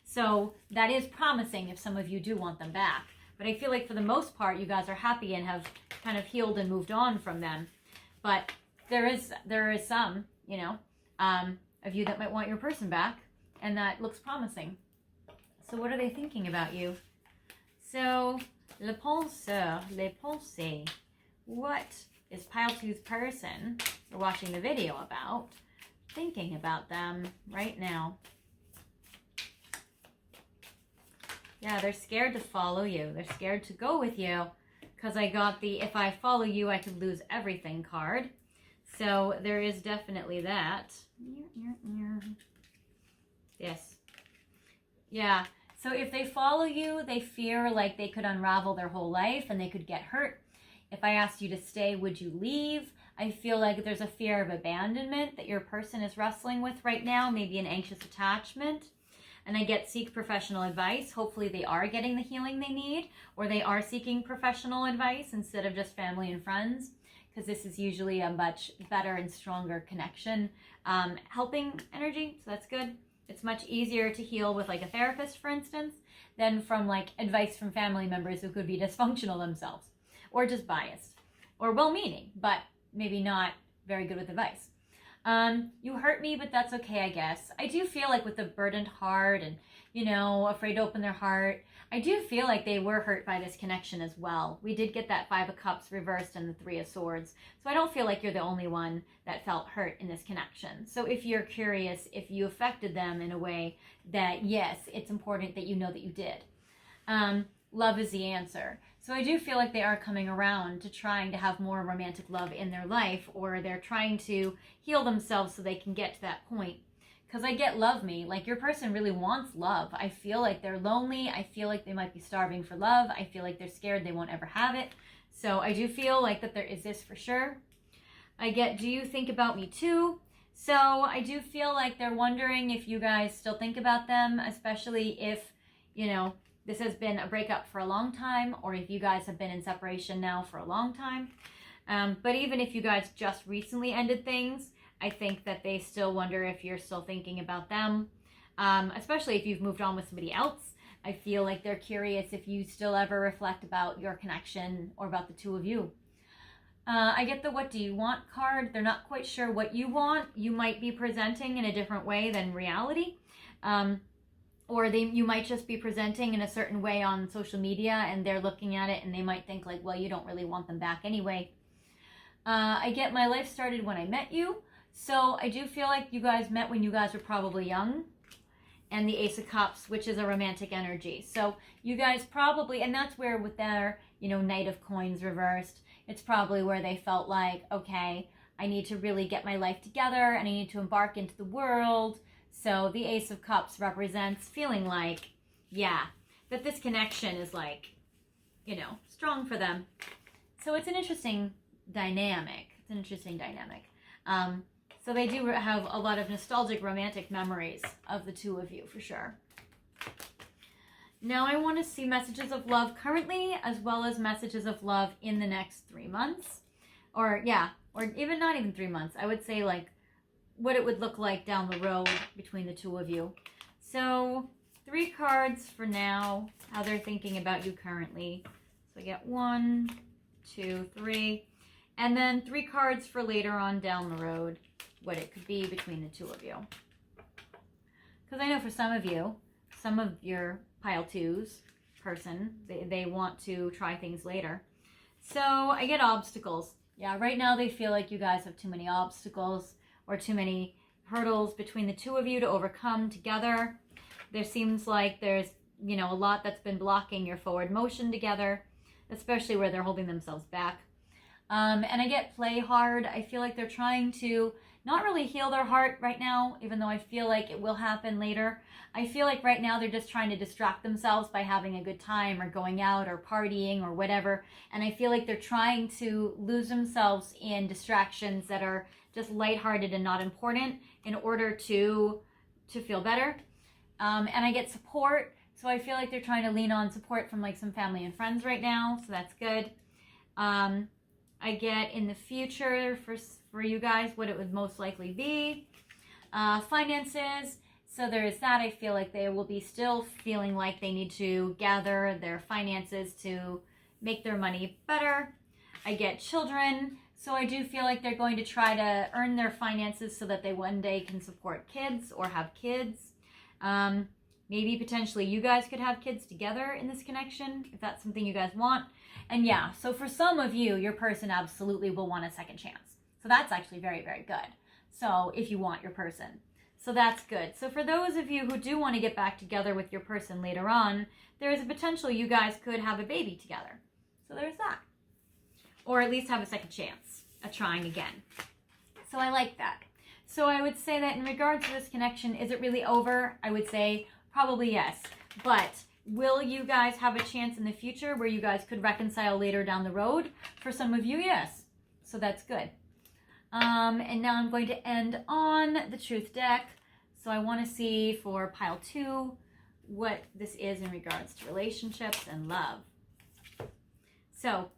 So that is promising if some of you do want them back. But I feel like for the most part, you guys are happy and have kind of healed and moved on from them. But there is some, of you that might want your person back. And that looks promising. So what are they thinking about you? So, le penseur, les pensées. What is Pile 2's person, or watching the video about, thinking about them right now? Yeah, they're scared to follow you. They're scared to go with you because I got the if I follow you, I could lose everything card. So there is definitely that. Yes. Yeah. So if they follow you, they fear like they could unravel their whole life and they could get hurt. If I asked you to stay, would you leave? I feel like there's a fear of abandonment that your person is wrestling with right now, maybe an anxious attachment. And I get seek professional advice. Hopefully they are getting the healing they need, or they are seeking professional advice instead of just family and friends, because this is usually a much better and stronger connection. Helping energy, so that's good. It's much easier to heal with like a therapist, for instance, than from like advice from family members who could be dysfunctional themselves, or just biased, or well-meaning, but maybe not very good with advice. You hurt me, but that's okay, I guess. I do feel like with the burdened heart and, you know, afraid to open their heart, I do feel like they were hurt by this connection as well. We did get that 5 of Cups reversed and the 3 of Swords. So I don't feel like you're the only one that felt hurt in this connection. So if you're curious, if you affected them in a way that, yes, it's important that you know that you did. Love is the answer. So I do feel like they are coming around to trying to have more romantic love in their life, or they're trying to heal themselves so they can get to that point. Because I get love me, like your person really wants love. I feel like they're lonely. I feel like they might be starving for love. I feel like they're scared they won't ever have it. So I do feel like that there is this for sure. I get, do you think about me too? So I do feel like they're wondering if you guys still think about them, especially if, you know, this has been a breakup for a long time, or if you guys have been in separation now for a long time. But even if you guys just recently ended things, I think that they still wonder if you're still thinking about them, especially if you've moved on with somebody else. I feel like they're curious if you still ever reflect about your connection or about the two of you. I get the what do you want card. They're not quite sure what you want. You might be presenting in a different way than reality. Or you might just be presenting in a certain way on social media and they're looking at it and they might think like, well, you don't really want them back anyway. I get my life started when I met you. So I do feel like you guys met when you guys were probably young. And the Ace of Cups, which is a romantic energy. So you guys probably, and that's where with their, you know, Knight of Coins reversed, it's probably where they felt like, okay, I need to really get my life together and I need to embark into the world. So the Ace of Cups represents feeling like, yeah, that this connection is like, you know, strong for them. So it's an interesting dynamic. It's an interesting dynamic. So they do have a lot of nostalgic romantic memories of the two of you for sure. Now I want to see messages of love currently, as well as messages of love in the next 3 months. Or yeah, or even not even 3 months. I would say like what it would look like down the road between the two of you. So 3 cards for now, how they're thinking about you currently. So I get 1, 2, 3, and then 3 cards for later on down the road, what it could be between the two of you. Because I know for some of you, some of your pile 2's person, they want to try things later. So I get obstacles. Yeah, right now they feel like you guys have too many obstacles or too many hurdles between the two of you to overcome together. There seems like there's, you know, a lot that's been blocking your forward motion together, especially where they're holding themselves back. And I get play hard. I feel like they're trying to not really heal their heart right now, even though I feel like it will happen later. I feel like right now they're just trying to distract themselves by having a good time or going out or partying or whatever. And I feel like they're trying to lose themselves in distractions that are just lighthearted and not important in order to feel better. And I get support. So I feel like they're trying to lean on support from like some family and friends right now. So that's good. I get in the future for you guys what it would most likely be. Finances. So there is that. I feel like they will be still feeling like they need to gather their finances to make their money better. I get children. So I do feel like they're going to try to earn their finances so that they one day can support kids or have kids. Maybe potentially you guys could have kids together in this connection, if that's something you guys want. And yeah, so for some of you, your person absolutely will want a second chance. So that's actually very, very good. So if you want your person. So that's good. So for those of you who do want to get back together with your person later on, there is a potential you guys could have a baby together. So there's that. Or at least have a second chance at trying again. So I like that. So I would say that in regards to this connection, is it really over? I would say probably yes. But will you guys have a chance in the future where you guys could reconcile later down the road? For some of you, yes. So that's good. And now I'm going to end on the Truth deck. So I want to see for pile 2 what this is in regards to relationships and love. So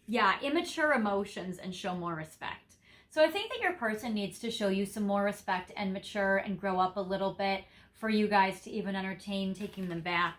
yeah, immature emotions and show more respect. So I think that your person needs to show you some more respect and mature and grow up a little bit for you guys to even entertain taking them back.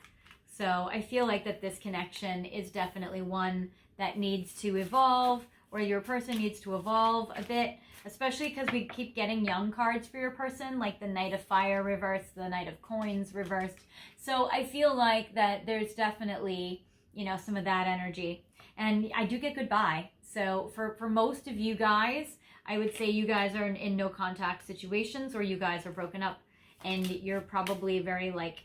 So I feel like that this connection is definitely one that needs to evolve, or your person needs to evolve a bit, especially because we keep getting young cards for your person, like the Knight of Fire reversed, the Knight of Coins reversed. So I feel like that there's definitely, you know, some of that energy. And I do get goodbye. So for most of you guys, I would say you guys are in no contact situations, or you guys are broken up, and you're probably very like,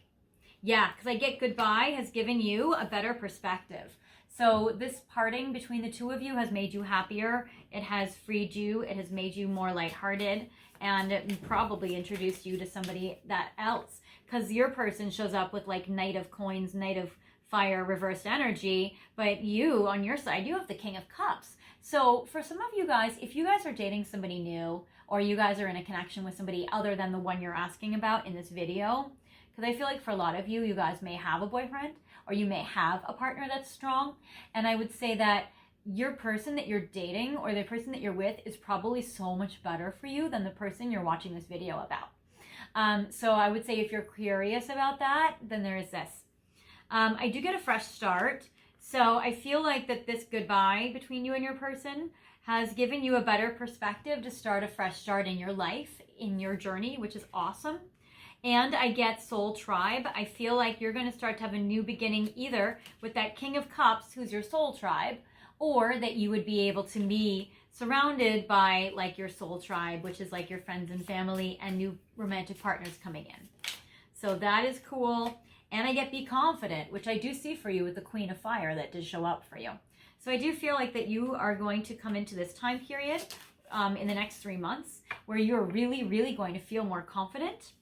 yeah, because I get goodbye has given you a better perspective. So this parting between the two of you has made you happier. It has freed you. It has made you more lighthearted, and it probably introduced you to somebody that else, because your person shows up with like Knight of Coins, Knight of Fire, reversed energy, but you on your side, you have the King of Cups. So for some of you guys, if you guys are dating somebody new, or you guys are in a connection with somebody other than the one you're asking about in this video, because I feel like for a lot of you, you guys may have a boyfriend, or you may have a partner that's strong. And I would say that your person that you're dating, or the person that you're with, is probably so much better for you than the person you're watching this video about. So I would say if you're curious about that, then there is this. I do get a fresh start. So I feel like that this goodbye between you and your person has given you a better perspective to start a fresh start in your life, in your journey, which is awesome. And I get soul tribe. I feel like you're going to start to have a new beginning, either with that King of Cups, who's your soul tribe, or that you would be able to be surrounded by like your soul tribe, which is like your friends and family and new romantic partners coming in. So that is cool. And I get be confident, which I do see for you with the Queen of Fire that did show up for you. So I do feel like that you are going to come into this time period in the next 3 months where you're really, really going to feel more confident.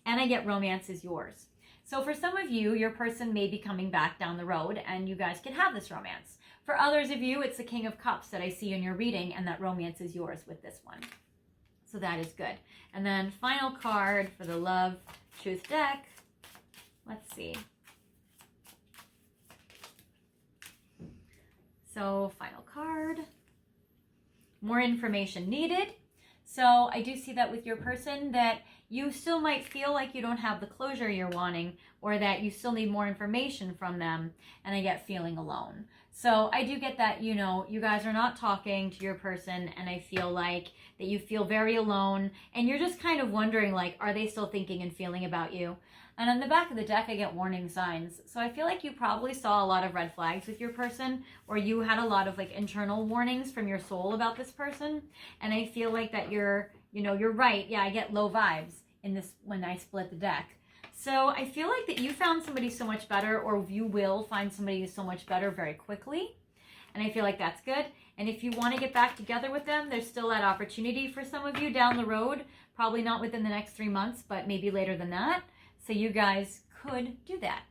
And I get romance is yours. So for some of you, your person may be coming back down the road and you guys can have this romance. For others of you, it's the King of Cups that I see in your reading, and that romance is yours with this one. So that is good. And then final card for the Love Truth deck. Let's see. So final card. More information needed. So I do see that with your person that you still might feel like you don't have the closure you're wanting, or that you still need more information from them, and I get feeling alone. So I do get that, you know, you guys are not talking to your person, and I feel like that you feel very alone, and you're just kind of wondering, like, are they still thinking and feeling about you? And on the back of the deck, I get warning signs. So I feel like you probably saw a lot of red flags with your person, or you had a lot of like internal warnings from your soul about this person. And I feel like that you're right. Yeah, I get low vibes in this when I split the deck. So I feel like that you found somebody so much better, or you will find somebody so much better very quickly. And I feel like that's good. And if you want to get back together with them, there's still that opportunity for some of you down the road. Probably not within the next 3 months, but maybe later than that. So you guys could do that.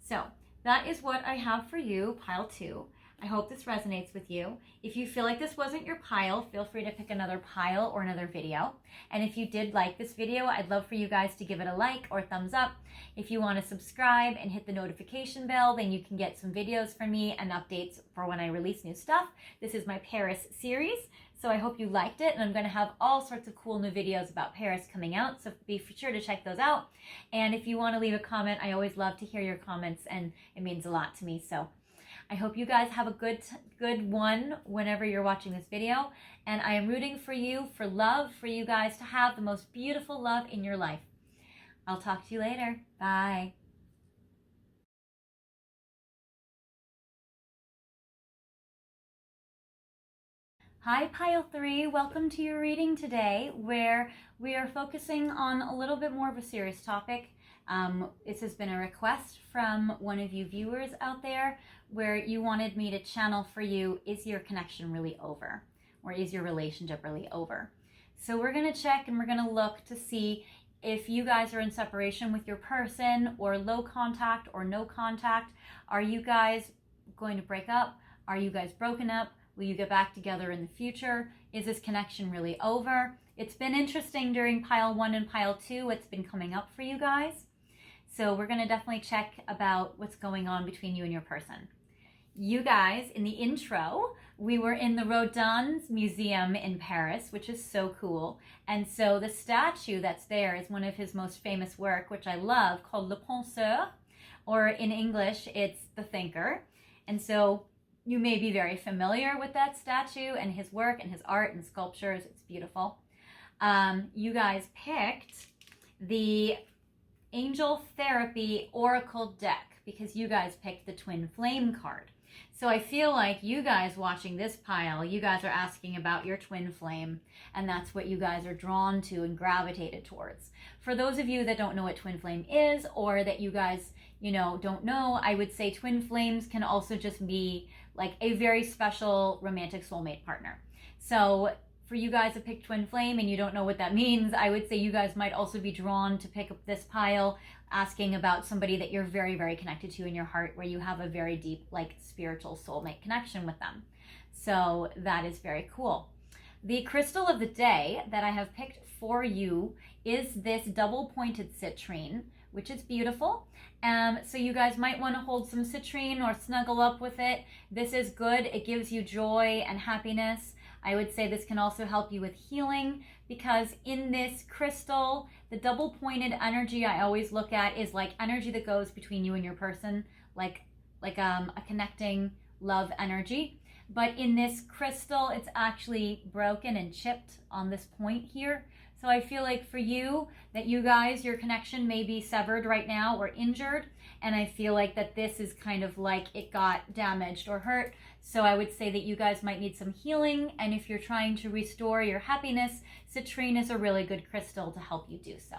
So that is what I have for you, pile 2. I hope this resonates with you. If you feel like this wasn't your pile, feel free to pick another pile or another video. And if you did like this video, I'd love for you guys to give it a like or thumbs up. If you want to subscribe and hit the notification bell, then you can get some videos from me and updates for when I release new stuff. This is my Paris series. So I hope you liked it, and I'm going to have all sorts of cool new videos about Paris coming out, so be sure to check those out. And if you want to leave a comment, I always love to hear your comments, and it means a lot to me. So I hope you guys have a good one whenever you're watching this video, and I am rooting for you, for love, for you guys to have the most beautiful love in your life. I'll talk to you later. Bye. Hi Pile 3, welcome to your reading today where we are focusing on a little bit more of a serious topic. This has been a request from one of you viewers out there where you wanted me to channel for you, is your connection really over? Or is your relationship really over? So we're going to check and we're going to look to see if you guys are in separation with your person or low contact or no contact. Are you guys going to break up? Are you guys broken up? Will you get back together in the future? Is this connection really over? It's been interesting during pile 1 and pile 2. What's been coming up for you guys? So we're going to definitely check about what's going on between you and your person. You guys, in the intro, we were in the Rodin's Museum in Paris, which is so cool. And so the statue that's there is one of his most famous work, which I love, called Le Penseur, or in English, it's The Thinker. And so you may be very familiar with that statue and his work and his art and sculptures. It's beautiful. You guys picked the Angel Therapy Oracle deck because you guys picked the Twin Flame card. So I feel like you guys watching this pile, you guys are asking about your twin flame, and that's what you guys are drawn to and gravitated towards. For those of you that don't know what twin flame is, or that you guys, don't know, I would say twin flames can also just be like a very special romantic soulmate partner. So for you guys to pick twin flame and you don't know what that means, I would say you guys might also be drawn to pick up this pile asking about somebody that you're very, very connected to in your heart, where you have a very deep, like, spiritual soulmate connection with them. So that is very cool. The crystal of the day that I have picked for you is this double-pointed citrine, which is beautiful. So you guys might want to hold some citrine or snuggle up with it. This is good. It gives you joy and happiness. I would say this can also help you with healing, because in this crystal, the double-pointed energy I always look at is like energy that goes between you and your person, like a connecting love energy. But in this crystal, it's actually broken and chipped on this point here. So I feel like for you, that you guys, your connection may be severed right now or injured. And I feel like that this is kind of like it got damaged or hurt. So I would say that you guys might need some healing. And if you're trying to restore your happiness, citrine is a really good crystal to help you do so.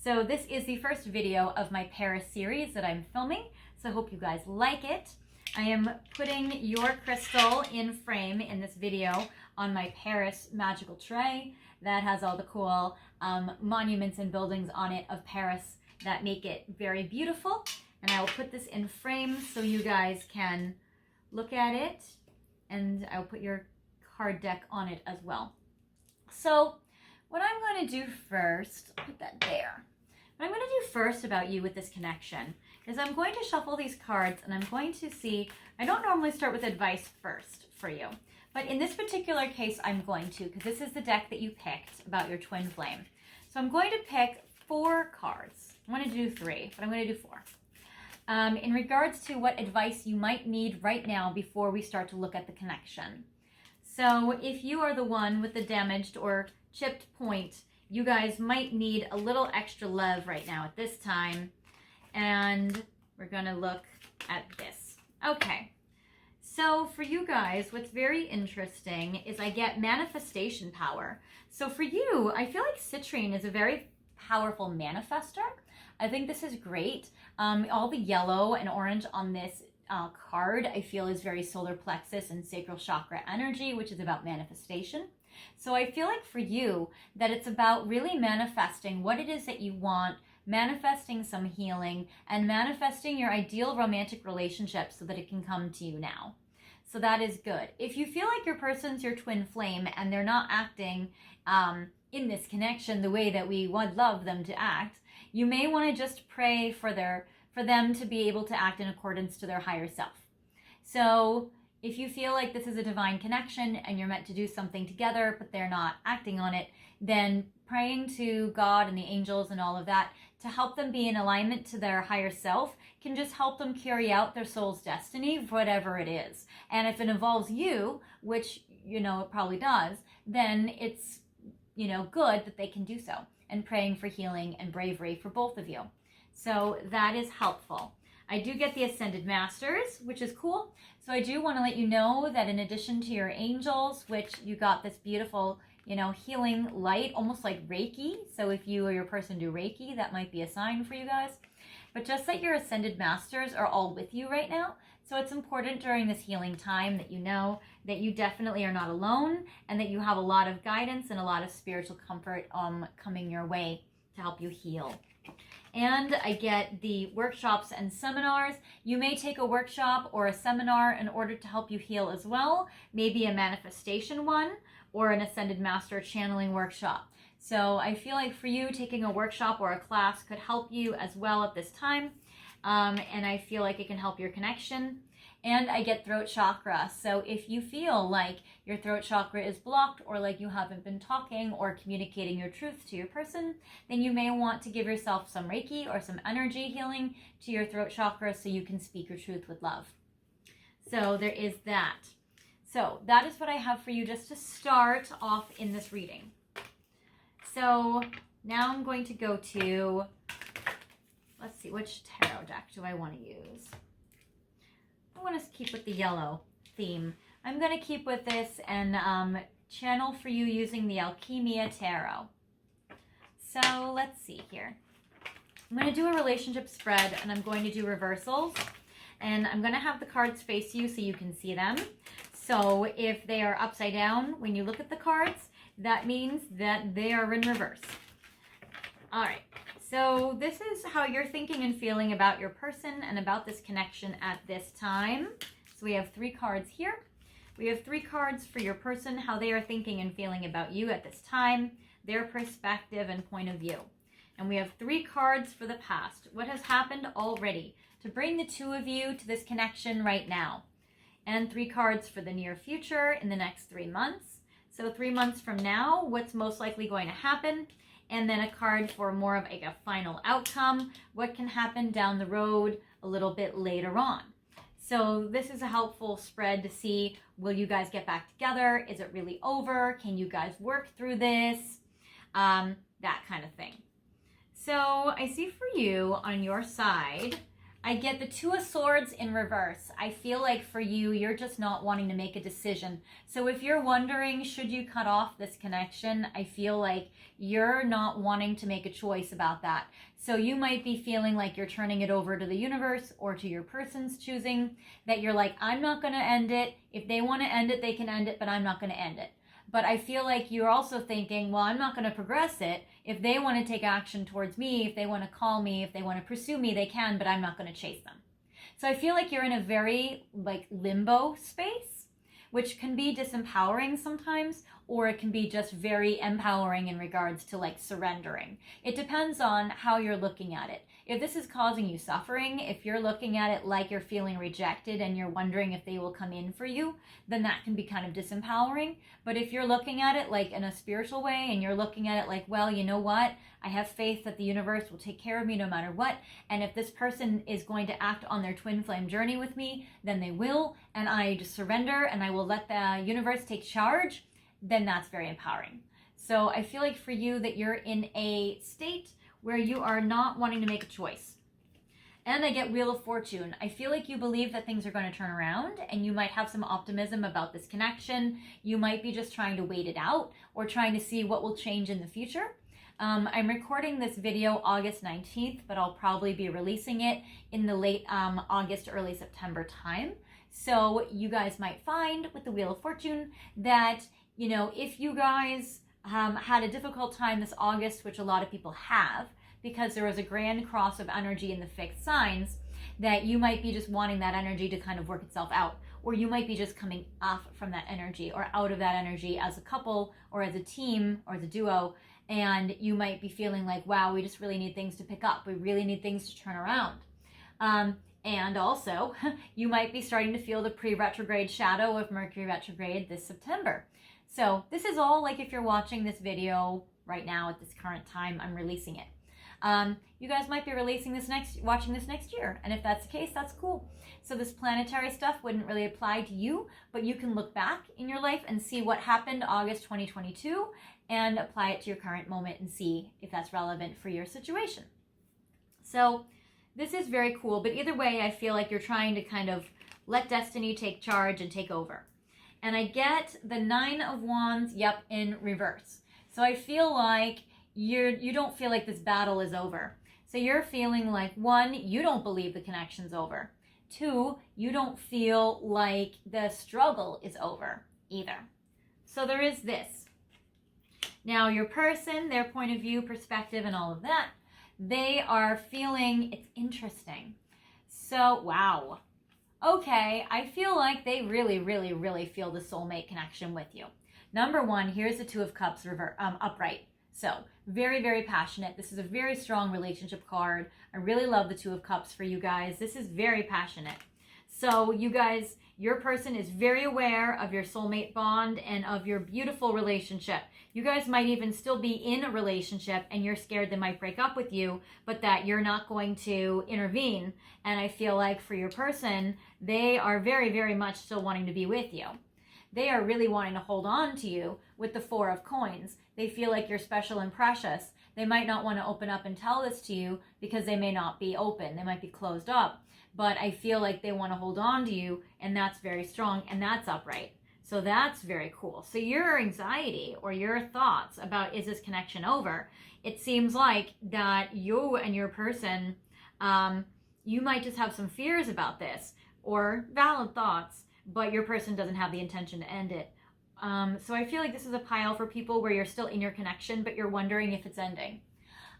So this is the first video of my Paris series that I'm filming. So I hope you guys like it. I am putting your crystal in frame in this video on my Paris magical tray that has all the cool monuments and buildings on it of Paris that make it very beautiful. And I will put this in frame so you guys can look at it, and I'll put your card deck on it as well. So what I'm going to do first, put that there. What I'm going to do first about you with this connection is I'm going to shuffle these cards and I'm going to see, I don't normally start with advice first for you, but in this particular case I'm going to, because this is the deck that you picked about your twin flame. So I'm going to pick 4 cards. I want to do 3, but I'm going to do 4. In regards to what advice you might need right now before we start to look at the connection. So if you are the one with the damaged or chipped point, you guys might need a little extra love right now at this time. And we're going to look at this. Okay. So for you guys, what's very interesting is I get manifestation power. So for you, I feel like citrine is a very powerful manifester. I think this is great. All the yellow and orange on this card, I feel, is very solar plexus and sacral chakra energy, which is about manifestation. So I feel like for you that it's about really manifesting what it is that you want, manifesting some healing, and manifesting your ideal romantic relationship so that it can come to you now. So that is good. If you feel like your person's your twin flame and they're not acting in this connection the way that we would love them to act, you may want to just pray for them to be able to act in accordance to their higher self. So if you feel like this is a divine connection and you're meant to do something together, but they're not acting on it, then praying to God and the angels and all of that to help them be in alignment to their higher self can just help them carry out their soul's destiny, whatever it is. And if it involves you, which, it probably does, then it's, good that they can do so. And praying for healing and bravery for both of you. So that is helpful. I do get the Ascended Masters, which is cool. So I do want to let you know that in addition to your angels, which you got this beautiful, healing light, almost like Reiki. So if you or your person do Reiki, that might be a sign for you guys. But just that your Ascended Masters are all with you right now. So it's important during this healing time that you know that you definitely are not alone and that you have a lot of guidance and a lot of spiritual comfort coming your way to help you heal. And I get the workshops and seminars. You may take a workshop or a seminar in order to help you heal as well. Maybe a manifestation one or an Ascended Master channeling workshop. So I feel like for you, taking a workshop or a class could help you as well at this time. And I feel like it can help your connection. And I get throat chakra. So if you feel like your throat chakra is blocked or like you haven't been talking or communicating your truth to your person, then you may want to give yourself some Reiki or some energy healing to your throat chakra so you can speak your truth with love. So there is that. So that is what I have for you just to start off in this reading. So now I'm going to go to, let's see, which tarot deck do I want to use? I want to keep with the yellow theme. I'm going to keep with this and channel for you using the Alchemia Tarot. So let's see here. I'm going to do a relationship spread and I'm going to do reversals. And I'm going to have the cards face you so you can see them. So if they are upside down when you look at the cards, that means that they are in reverse. All right. So this is how you're thinking and feeling about your person and about this connection at this time. So we have 3 cards here. We have 3 cards for your person, how they are thinking and feeling about you at this time, their perspective and point of view. And we have 3 cards for the past, what has happened already to bring the 2 of you to this connection right now. And 3 cards for the near future in the next 3 months. So 3 months from now, what's most likely going to happen? And then a card for more of like a final outcome, what can happen down the road a little bit later on. So this is a helpful spread to see, will you guys get back together? Is it really over? Can you guys work through this? That kind of thing. So I see for you on your side, I get the 2 of Swords in reverse. I feel like for you, you're just not wanting to make a decision. So if you're wondering, should you cut off this connection? I feel like you're not wanting to make a choice about that. So you might be feeling like you're turning it over to the universe or to your person's choosing, that you're like, I'm not going to end it. If they want to end it, they can end it, but I'm not going to end it. But I feel like you're also thinking, well, I'm not going to progress it. If they want to take action towards me, if they want to call me, if they want to pursue me, they can, but I'm not going to chase them. So I feel like you're in a very limbo space, which can be disempowering sometimes, or it can be just very empowering in regards to surrendering. It depends on how you're looking at it. If this is causing you suffering, if you're looking at it like you're feeling rejected and you're wondering if they will come in for you, then that can be kind of disempowering. But if you're looking at it like in a spiritual way and you're looking at it like, well, you know what? I have faith that the universe will take care of me no matter what. And if this person is going to act on their twin flame journey with me, then they will. And I just surrender and I will let the universe take charge. Then that's very empowering. So I feel like for you that you're in a state where you are not wanting to make a choice. And I get Wheel of Fortune. I feel like you believe that things are going to turn around and you might have some optimism about this connection. You might be just trying to wait it out or trying to see what will change in the future. I'm recording this video August 19th, but I'll probably be releasing it in the late August, early September time. So you guys might find with the Wheel of Fortune that, if you guys had a difficult time this August, which a lot of people have, because there was a grand cross of energy in the fixed signs, that you might be just wanting that energy to kind of work itself out, or you might be just coming off from that energy or out of that energy as a couple or as a team or as a duo, and you might be feeling like, wow, we just really need things to pick up. We really need things to turn around. And also, you might be starting to feel the pre-retrograde shadow of Mercury retrograde this September. So this is all like if you're watching this video right now at this current time, I'm releasing it. You guys might be watching this next year. And if that's the case, that's cool. So this planetary stuff wouldn't really apply to you, but you can look back in your life and see what happened August 2022 and apply it to your current moment and see if that's relevant for your situation. So this is very cool, but either way, I feel like you're trying to kind of let destiny take charge and take over. And I get the 9 of Wands, yep, in reverse. So I feel like you don't feel like this battle is over. So you're feeling like, 1, you don't believe the connection's over. 2, you don't feel like the struggle is over either. So there is this. Now your person, their point of view, perspective, and all of that, they are feeling it's interesting. So, wow. Okay, I feel like they really, really, really feel the soulmate connection with you. Number 1, here's the 2 of Cups upright. So, very, very passionate. This is a very strong relationship card. I really love the 2 of Cups for you guys. This is very passionate. So, you guys, your person is very aware of your soulmate bond and of your beautiful relationship. You guys might even still be in a relationship and you're scared they might break up with you, but that you're not going to intervene. And I feel like for your person, they are very, very much still wanting to be with you. They are really wanting to hold on to you with the 4 of Coins. They feel like you're special and precious. They might not want to open up and tell this to you because they may not be open. They might be closed up. But I feel like they want to hold on to you, and that's very strong, and that's upright. So that's very cool. So your anxiety or your thoughts about, is this connection over? It seems like that you and your person, you might just have some fears about this or valid thoughts, but your person doesn't have the intention to end it. So I feel like this is a pile for people where you're still in your connection, but you're wondering if it's ending.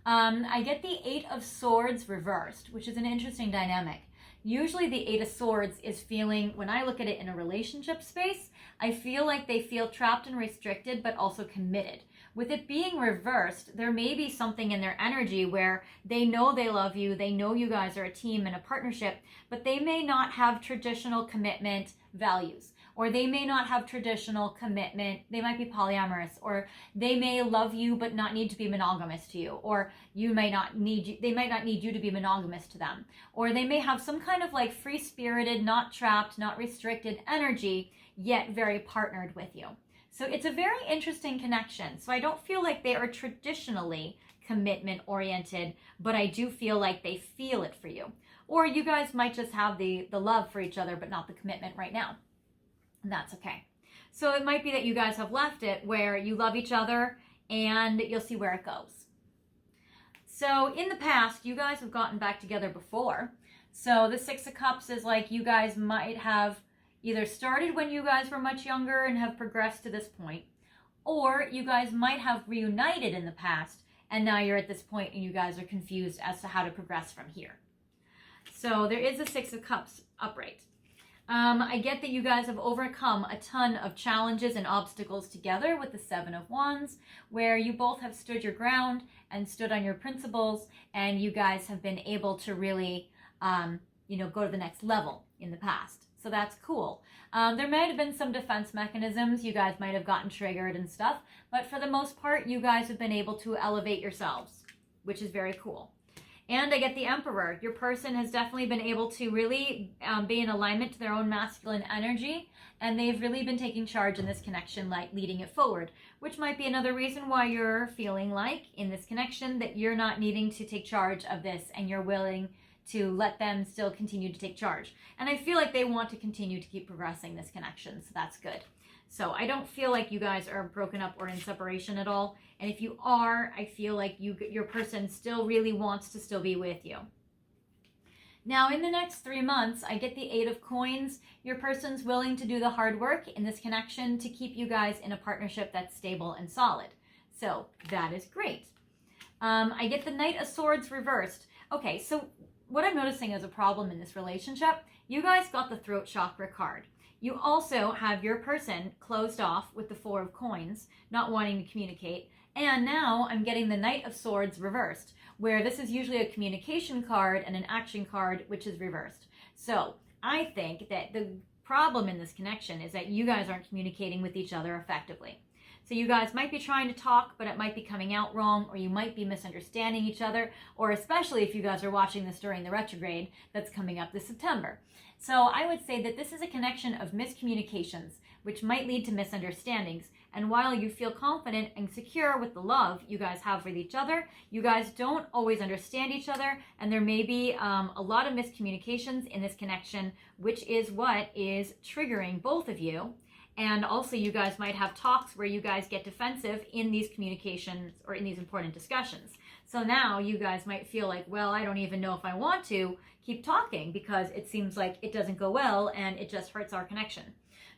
I get the 8 of Swords reversed, which is an interesting dynamic. Usually the 8 of Swords is feeling, when I look at it in a relationship space, I feel like they feel trapped and restricted, but also committed. With it being reversed, there may be something in their energy where they know they love you, they know you guys are a team and a partnership, but they may not have traditional commitment values, or they may not have traditional commitment. They might be polyamorous, or they may love you but not need to be monogamous to you, or they might not need you to be monogamous to them, or they may have some kind of like free-spirited, not trapped, not restricted energy, yet very partnered with you. So it's a very interesting connection. So I don't feel like they are traditionally commitment oriented, but I do feel like they feel it for you. Or you guys might just have the love for each other, but not the commitment right now. And that's okay. So it might be that you guys have left it where you love each other and you'll see where it goes. So in the past, you guys have gotten back together before. So the 6 of Cups is like you guys might have either started when you guys were much younger and have progressed to this point, or you guys might have reunited in the past and now you're at this point and you guys are confused as to how to progress from here. So there is a 6 of Cups upright. I get that you guys have overcome a ton of challenges and obstacles together with the 7 of Wands, where you both have stood your ground and stood on your principles, and you guys have been able to really, go to the next level in the past. So that's cool. There might have been some defense mechanisms. You guys might have gotten triggered and stuff, but for the most part, you guys have been able to elevate yourselves, which is very cool. And I get the Emperor. Your person has definitely been able to really be in alignment to their own masculine energy, and they've really been taking charge in this connection, like leading it forward, which might be another reason why you're feeling like in this connection that you're not needing to take charge of this and you're willing to let them still continue to take charge. And I feel like they want to continue to keep progressing this connection, so that's good. So I don't feel like you guys are broken up or in separation at all. And if you are, I feel like your person still really wants to still be with you. Now, in the next 3 months, I get the 8 of Coins. Your person's willing to do the hard work in this connection to keep you guys in a partnership that's stable and solid. So that is great. I get the Knight of Swords reversed. Okay, so what I'm noticing as a problem in this relationship, you guys got the throat chakra card. You also have your person closed off with the 4 of Coins, not wanting to communicate. And now I'm getting the Knight of Swords reversed, where this is usually a communication card and an action card, which is reversed. So I think that the problem in this connection is that you guys aren't communicating with each other effectively. So you guys might be trying to talk, but it might be coming out wrong, or you might be misunderstanding each other, or especially if you guys are watching this during the retrograde that's coming up this September. So I would say that this is a connection of miscommunications, which might lead to misunderstandings. And while you feel confident and secure with the love you guys have with each other, you guys don't always understand each other, and there may be a lot of miscommunications in this connection, which is what is triggering both of you. And also you guys might have talks where you guys get defensive in these communications or in these important discussions. So now you guys might feel like, well, I don't even know if I want to keep talking because it seems like it doesn't go well and it just hurts our connection.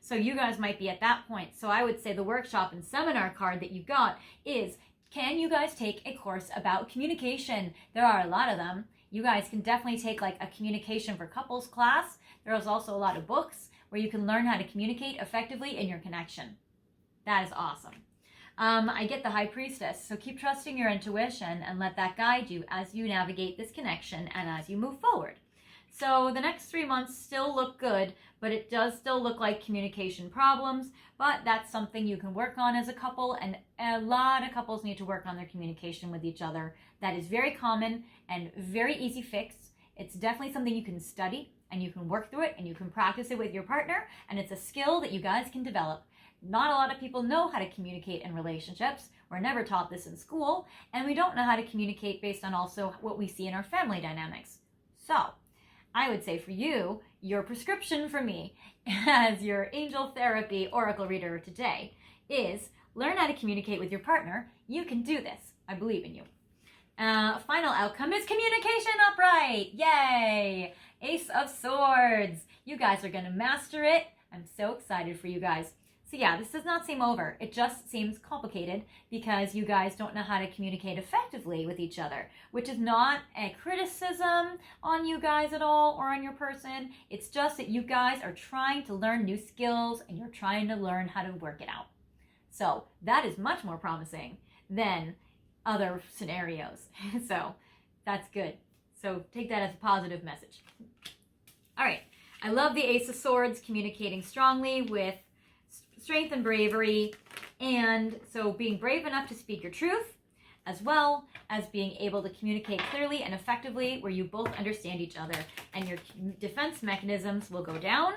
So you guys might be at that point. So I would say the workshop and seminar card that you got is, can you guys take a course about communication? There are a lot of them. You guys can definitely take like a communication for couples class. There's also a lot of books where you can learn how to communicate effectively in your connection. That is awesome. I get the High Priestess, so keep trusting your intuition and let that guide you as you navigate this connection and as you move forward. So the next 3 months still look good, but it does still look like communication problems, but that's something you can work on as a couple, and a lot of couples need to work on their communication with each other. That is very common and very easy fix. It's definitely something you can study and you can work through it and you can practice it with your partner, and it's a skill that you guys can develop. Not a lot of people know how to communicate in relationships. We're never taught this in school, and we don't know how to communicate based on also what we see in our family dynamics. So I would say for you, your prescription for me as your angel therapy oracle reader today is learn how to communicate with your partner. You can do this. I believe in you. Final outcome is communication upright. Yay! Ace of Swords. You guys are going to master it. I'm so excited for you guys. So yeah, this does not seem over. It just seems complicated because you guys don't know how to communicate effectively with each other, which is not a criticism on you guys at all or on your person. It's just that you guys are trying to learn new skills and you're trying to learn how to work it out. So that is much more promising than other scenarios. So that's good. So take that as a positive message. All right. I love the Ace of Swords, communicating strongly with strength and bravery, and so being brave enough to speak your truth, as well as being able to communicate clearly and effectively where you both understand each other, and your defense mechanisms will go down,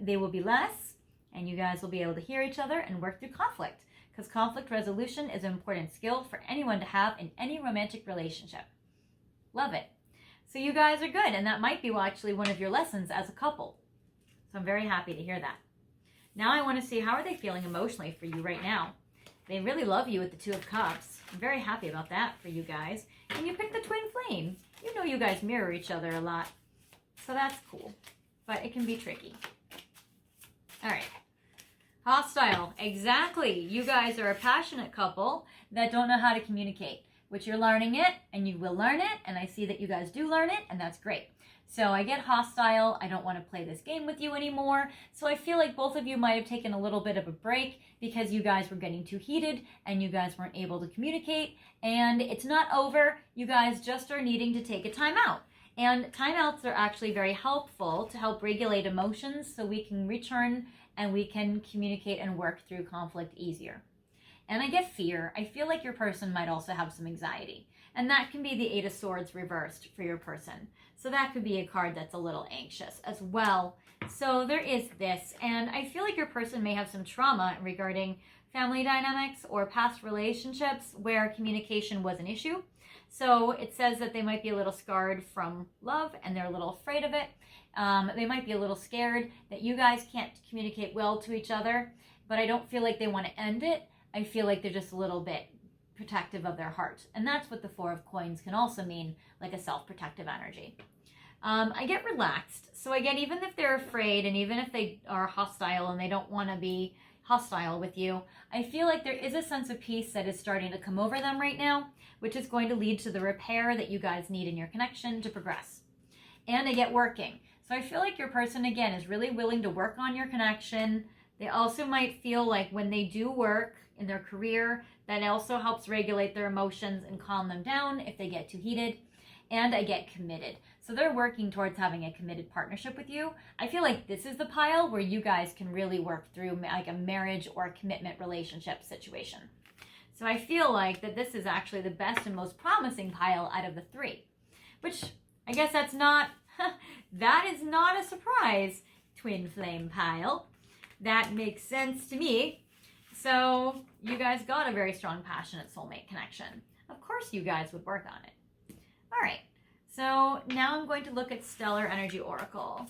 they will be less, and you guys will be able to hear each other and work through conflict, because conflict resolution is an important skill for anyone to have in any romantic relationship. Love it. So you guys are good, and that might be actually one of your lessons as a couple. So I'm very happy to hear that. Now I want to see, how are they feeling emotionally for you right now? They really love you with the Two of Cups. I'm very happy about that for you guys. And you picked the Twin Flame. You know you guys mirror each other a lot. So that's cool. But it can be tricky. All right. Hostile. Exactly. You guys are a passionate couple that don't know how to communicate, which you're learning it, and you will learn it. And I see that you guys do learn it, and that's great. So I get hostile. I don't want to play this game with you anymore. So I feel like both of you might have taken a little bit of a break because you guys were getting too heated and you guys weren't able to communicate. And it's not over. You guys just are needing to take a timeout. And timeouts are actually very helpful to help regulate emotions so we can return and we can communicate and work through conflict easier. And I get fear. I feel like your person might also have some anxiety. And that can be the Eight of Swords reversed for your person. So that could be a card that's a little anxious as well. So there is this. And I feel like your person may have some trauma regarding family dynamics or past relationships where communication was an issue. So it says that they might be a little scarred from love and they're a little afraid of it. They might be a little scared that you guys can't communicate well to each other, but I don't feel like they want to end it. I feel like they're just a little bit protective of their heart. And that's what the Four of Coins can also mean, like a self-protective energy. I get relaxed. So I get, even if they're afraid and even if they are hostile and they don't want to be hostile with you, I feel like there is a sense of peace that is starting to come over them right now, which is going to lead to the repair that you guys need in your connection to progress. And I get working. So I feel like your person, again, is really willing to work on your connection. They also might feel like when they do work in their career, that also helps regulate their emotions and calm them down if they get too heated. and I get committed. So they're working towards having a committed partnership with you. I feel like this is the pile where you guys can really work through like a marriage or a commitment relationship situation. So I feel like that this is actually the best and most promising pile out of the three, which I guess that is not a surprise, twin flame pile. That makes sense to me. So you guys got a very strong, passionate soulmate connection. Of course you guys would work on it. All right, so now I'm going to look at Stellar Energy Oracle.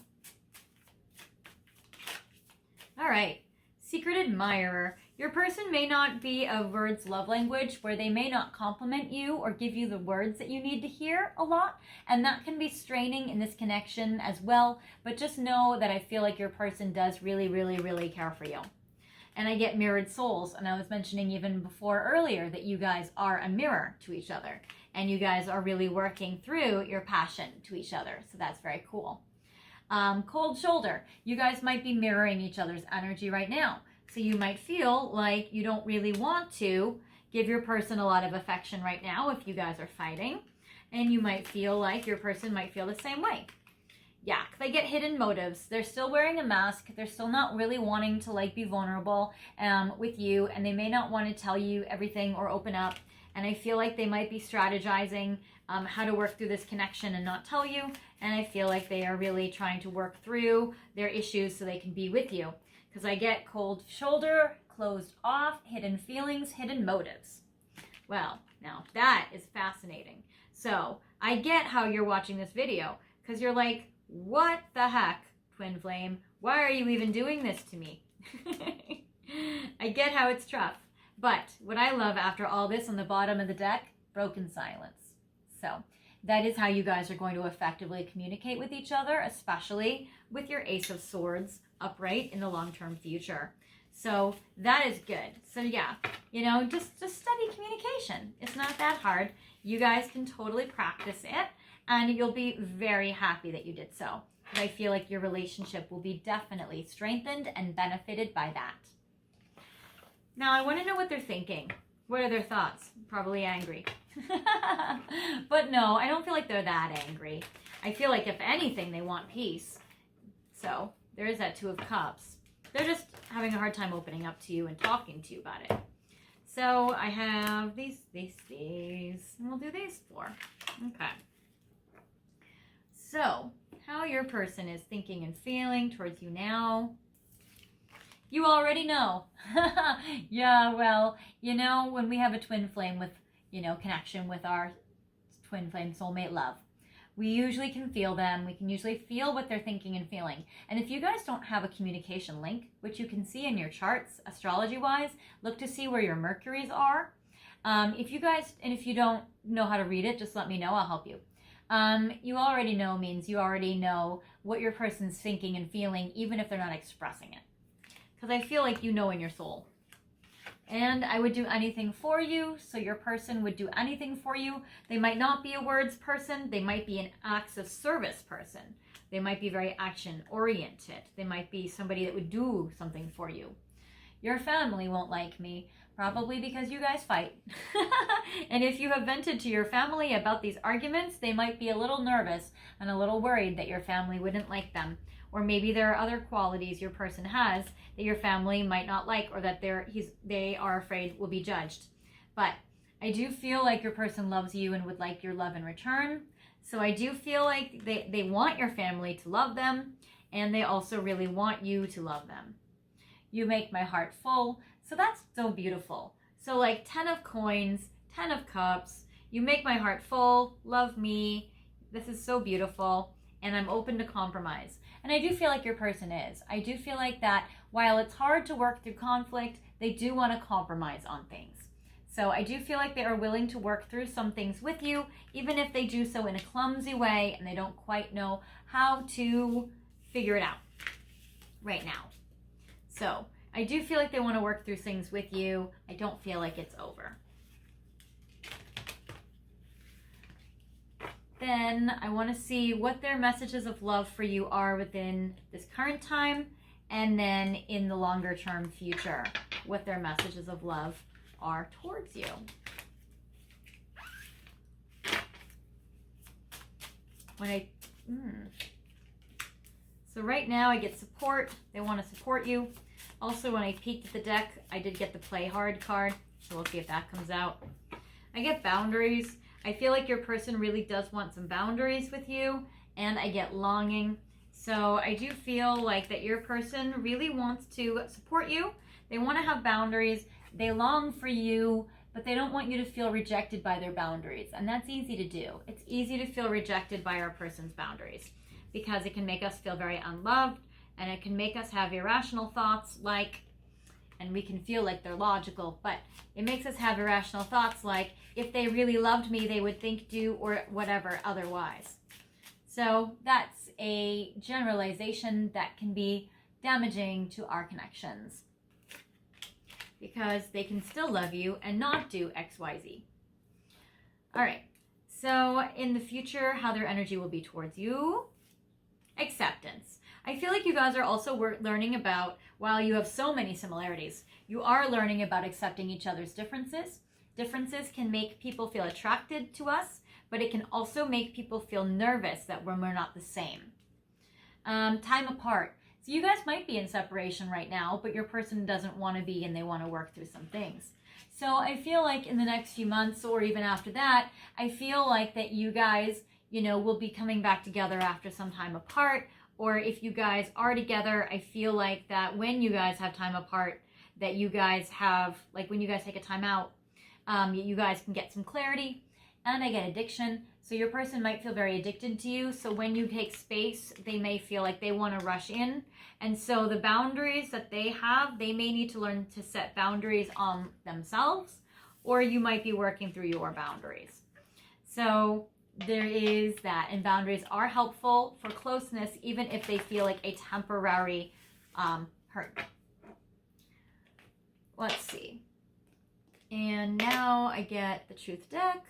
All right, Secret Admirer. Your person may not be a words love language where they may not compliment you or give you the words that you need to hear a lot. And that can be straining in this connection as well. But just know that I feel like your person does really, really, really care for you. And I get mirrored souls. And I was mentioning even before earlier that you guys are a mirror to each other. And you guys are really working through your passion to each other. So that's very cool. Cold shoulder. You guys might be mirroring each other's energy right now. So you might feel like you don't really want to give your person a lot of affection right now if you guys are fighting. And you might feel like your person might feel the same way. Yeah, they get hidden motives. They're still wearing a mask. They're still not really wanting to like be vulnerable with you. And they may not want to tell you everything or open up. And I feel like they might be strategizing how to work through this connection and not tell you. And I feel like they are really trying to work through their issues so they can be with you. Because I get cold shoulder, closed off, hidden feelings, hidden motives. Well, now that is fascinating. So I get how you're watching this video because you're like, what the heck, twin flame? Why are you even doing this to me? I get how it's tough. But what I love after all this on the bottom of the deck, broken silence. So that is how you guys are going to effectively communicate with each other, especially with your Ace of Swords upright in the long-term future. So that is good. So yeah, just study communication. It's not that hard. You guys can totally practice it and you'll be very happy that you did so. I feel like your relationship will be definitely strengthened and benefited by that. Now I want to know what they're thinking. What are their thoughts? Probably angry. But no, I don't feel like they're that angry. I feel like if anything, they want peace. So there is that Two of Cups. They're just having a hard time opening up to you and talking to you about it. So I have these, and we'll do these 4. Okay. So how your person is thinking and feeling towards you now. You already know. Yeah, well, when we have a twin flame with, connection with our twin flame soulmate love, we usually can feel them. We can usually feel what they're thinking and feeling. And if you guys don't have a communication link, which you can see in your charts, astrology-wise, look to see where your Mercuries are. If you don't know how to read it, just let me know. I'll help you. You already know means you already know what your person's thinking and feeling, even if they're not expressing it. Because I feel like you know in your soul. And I would do anything for you, so your person would do anything for you. They might not be a words person. They might be an acts of service person. They might be very action-oriented. They might be somebody that would do something for you. Your family won't like me, probably because you guys fight. And if you have vented to your family about these arguments, they might be a little nervous and a little worried that your family wouldn't like them. Or maybe there are other qualities your person has that your family might not like, or that they are afraid will be judged. But I do feel like your person loves you and would like your love in return. So I do feel like they want your family to love them, and they also really want you to love them. You make my heart full. So that's so beautiful. So like 10 of coins, 10 of cups, you make my heart full, love me. This is so beautiful. And I'm open to compromise. And I do feel like your person is. I do feel like that while it's hard to work through conflict, they do want to compromise on things. So I do feel like they are willing to work through some things with you, even if they do so in a clumsy way and they don't quite know how to figure it out right now. So I do feel like they want to work through things with you. I don't feel like it's over. Then I want to see what their messages of love for you are within this current time, and then in the longer term future, what their messages of love are towards you. So right now I get support. They want to support you. Also, when I peeked at the deck, I did get the play hard card. So we'll see if that comes out. I get boundaries. I feel like your person really does want some boundaries with you. And I get longing. So I do feel like that your person really wants to support you. They want to have boundaries. They long for you, but they don't want you to feel rejected by their boundaries. And that's easy to do. It's easy to feel rejected by our person's boundaries because it can make us feel very unloved, and it can make us have irrational thoughts like, and we can feel like they're logical, but it makes us have irrational thoughts like, if they really loved me, they would think, do, or whatever otherwise. So that's a generalization that can be damaging to our connections because they can still love you and not do X, Y, Z. All right, so in the future, how their energy will be towards you. Acceptance. I feel like you guys are also learning about, while you have so many similarities, you are learning about accepting each other's differences. Differences can make people feel attracted to us, but it can also make people feel nervous that we're not the same. Time apart. So you guys might be in separation right now, but your person doesn't want to be and they want to work through some things. So I feel like in the next few months or even after that, I feel like that you guys, will be coming back together after some time apart. Or if you guys are together, I feel like that when you guys have time apart, that you guys have, like when you guys take a time out, you guys can get some clarity. And I get addiction. So your person might feel very addicted to you. So when you take space, they may feel like they want to rush in. And so the boundaries that they have, they may need to learn to set boundaries on themselves, or you might be working through your boundaries. So there is that, and boundaries are helpful for closeness, even if they feel like a temporary hurt. Let's see. And now I get the Truth deck.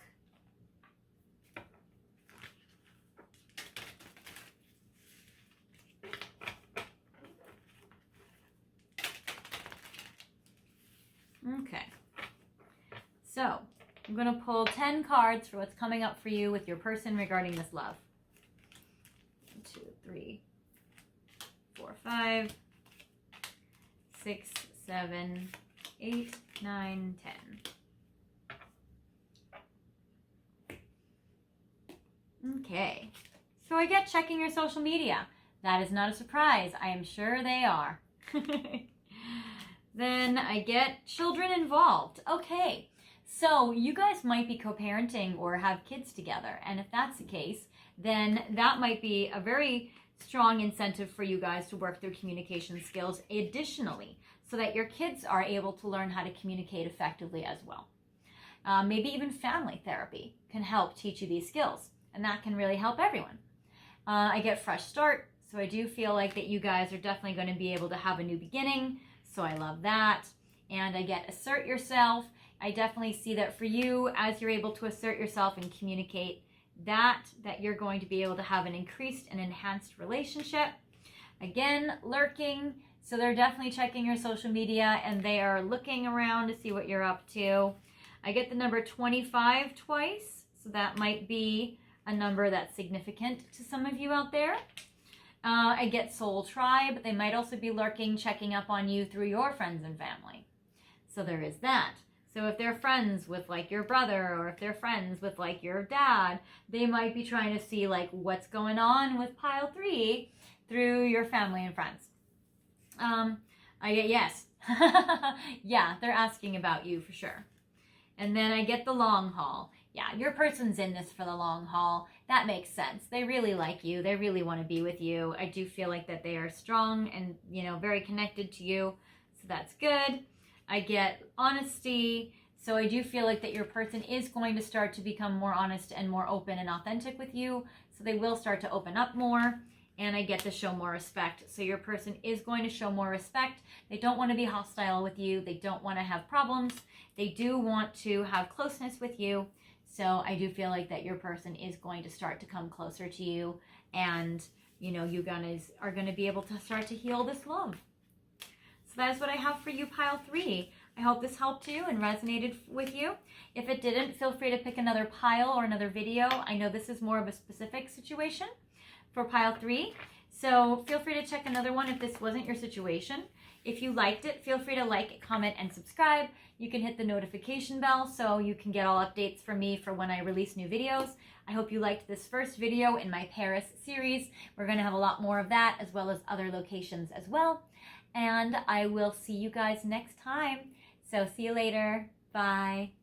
Okay. So I'm going to pull 10 cards for what's coming up for you with your person regarding this love. 1, 2, 3, 4, 5, 6, 7, 8, 9, 10. Okay. So I get checking your social media. That is not a surprise. I am sure they are. Then I get children involved. Okay. So you guys might be co-parenting or have kids together. And if that's the case, then that might be a very strong incentive for you guys to work through communication skills additionally, so that your kids are able to learn how to communicate effectively as well. Maybe even family therapy can help teach you these skills, and that can really help everyone. I get fresh start. So I do feel like that you guys are definitely going to be able to have a new beginning. So I love that. And I get assert yourself. I definitely see that for you, as you're able to assert yourself and communicate that you're going to be able to have an increased and enhanced relationship. Again, lurking. So they're definitely checking your social media and they are looking around to see what you're up to. I get the number 25 twice. So that might be a number that's significant to some of you out there. I get soul tribe. They might also be lurking, checking up on you through your friends and family. So there is that. So if they're friends with like your brother, or if they're friends with like your dad, they might be trying to see like what's going on with pile 3 through your family and friends. I get yes. Yeah, they're asking about you for sure. And then I get the long haul. Yeah, your person's in this for the long haul. That makes sense. They really like you. They really want to be with you. I do feel like that they are strong and, very connected to you. So that's good. I get honesty. So I do feel like that your person is going to start to become more honest and more open and authentic with you. So they will start to open up more. And I get to show more respect. So your person is going to show more respect. They don't want to be hostile with you. They don't want to have problems. They do want to have closeness with you. So I do feel like that your person is going to start to come closer to you. And, you guys are going to be able to start to heal this love. So that is what I have for you, pile 3. I hope this helped you and resonated with you. If it didn't, feel free to pick another pile or another video. I know this is more of a specific situation for pile 3. So feel free to check another one if this wasn't your situation. If you liked it, feel free to like, comment, and subscribe. You can hit the notification bell so you can get all updates from me for when I release new videos. I hope you liked this first video in my Paris series. We're going to have a lot more of that, as well as other locations as well. And I will see you guys next time. So see you later. Bye.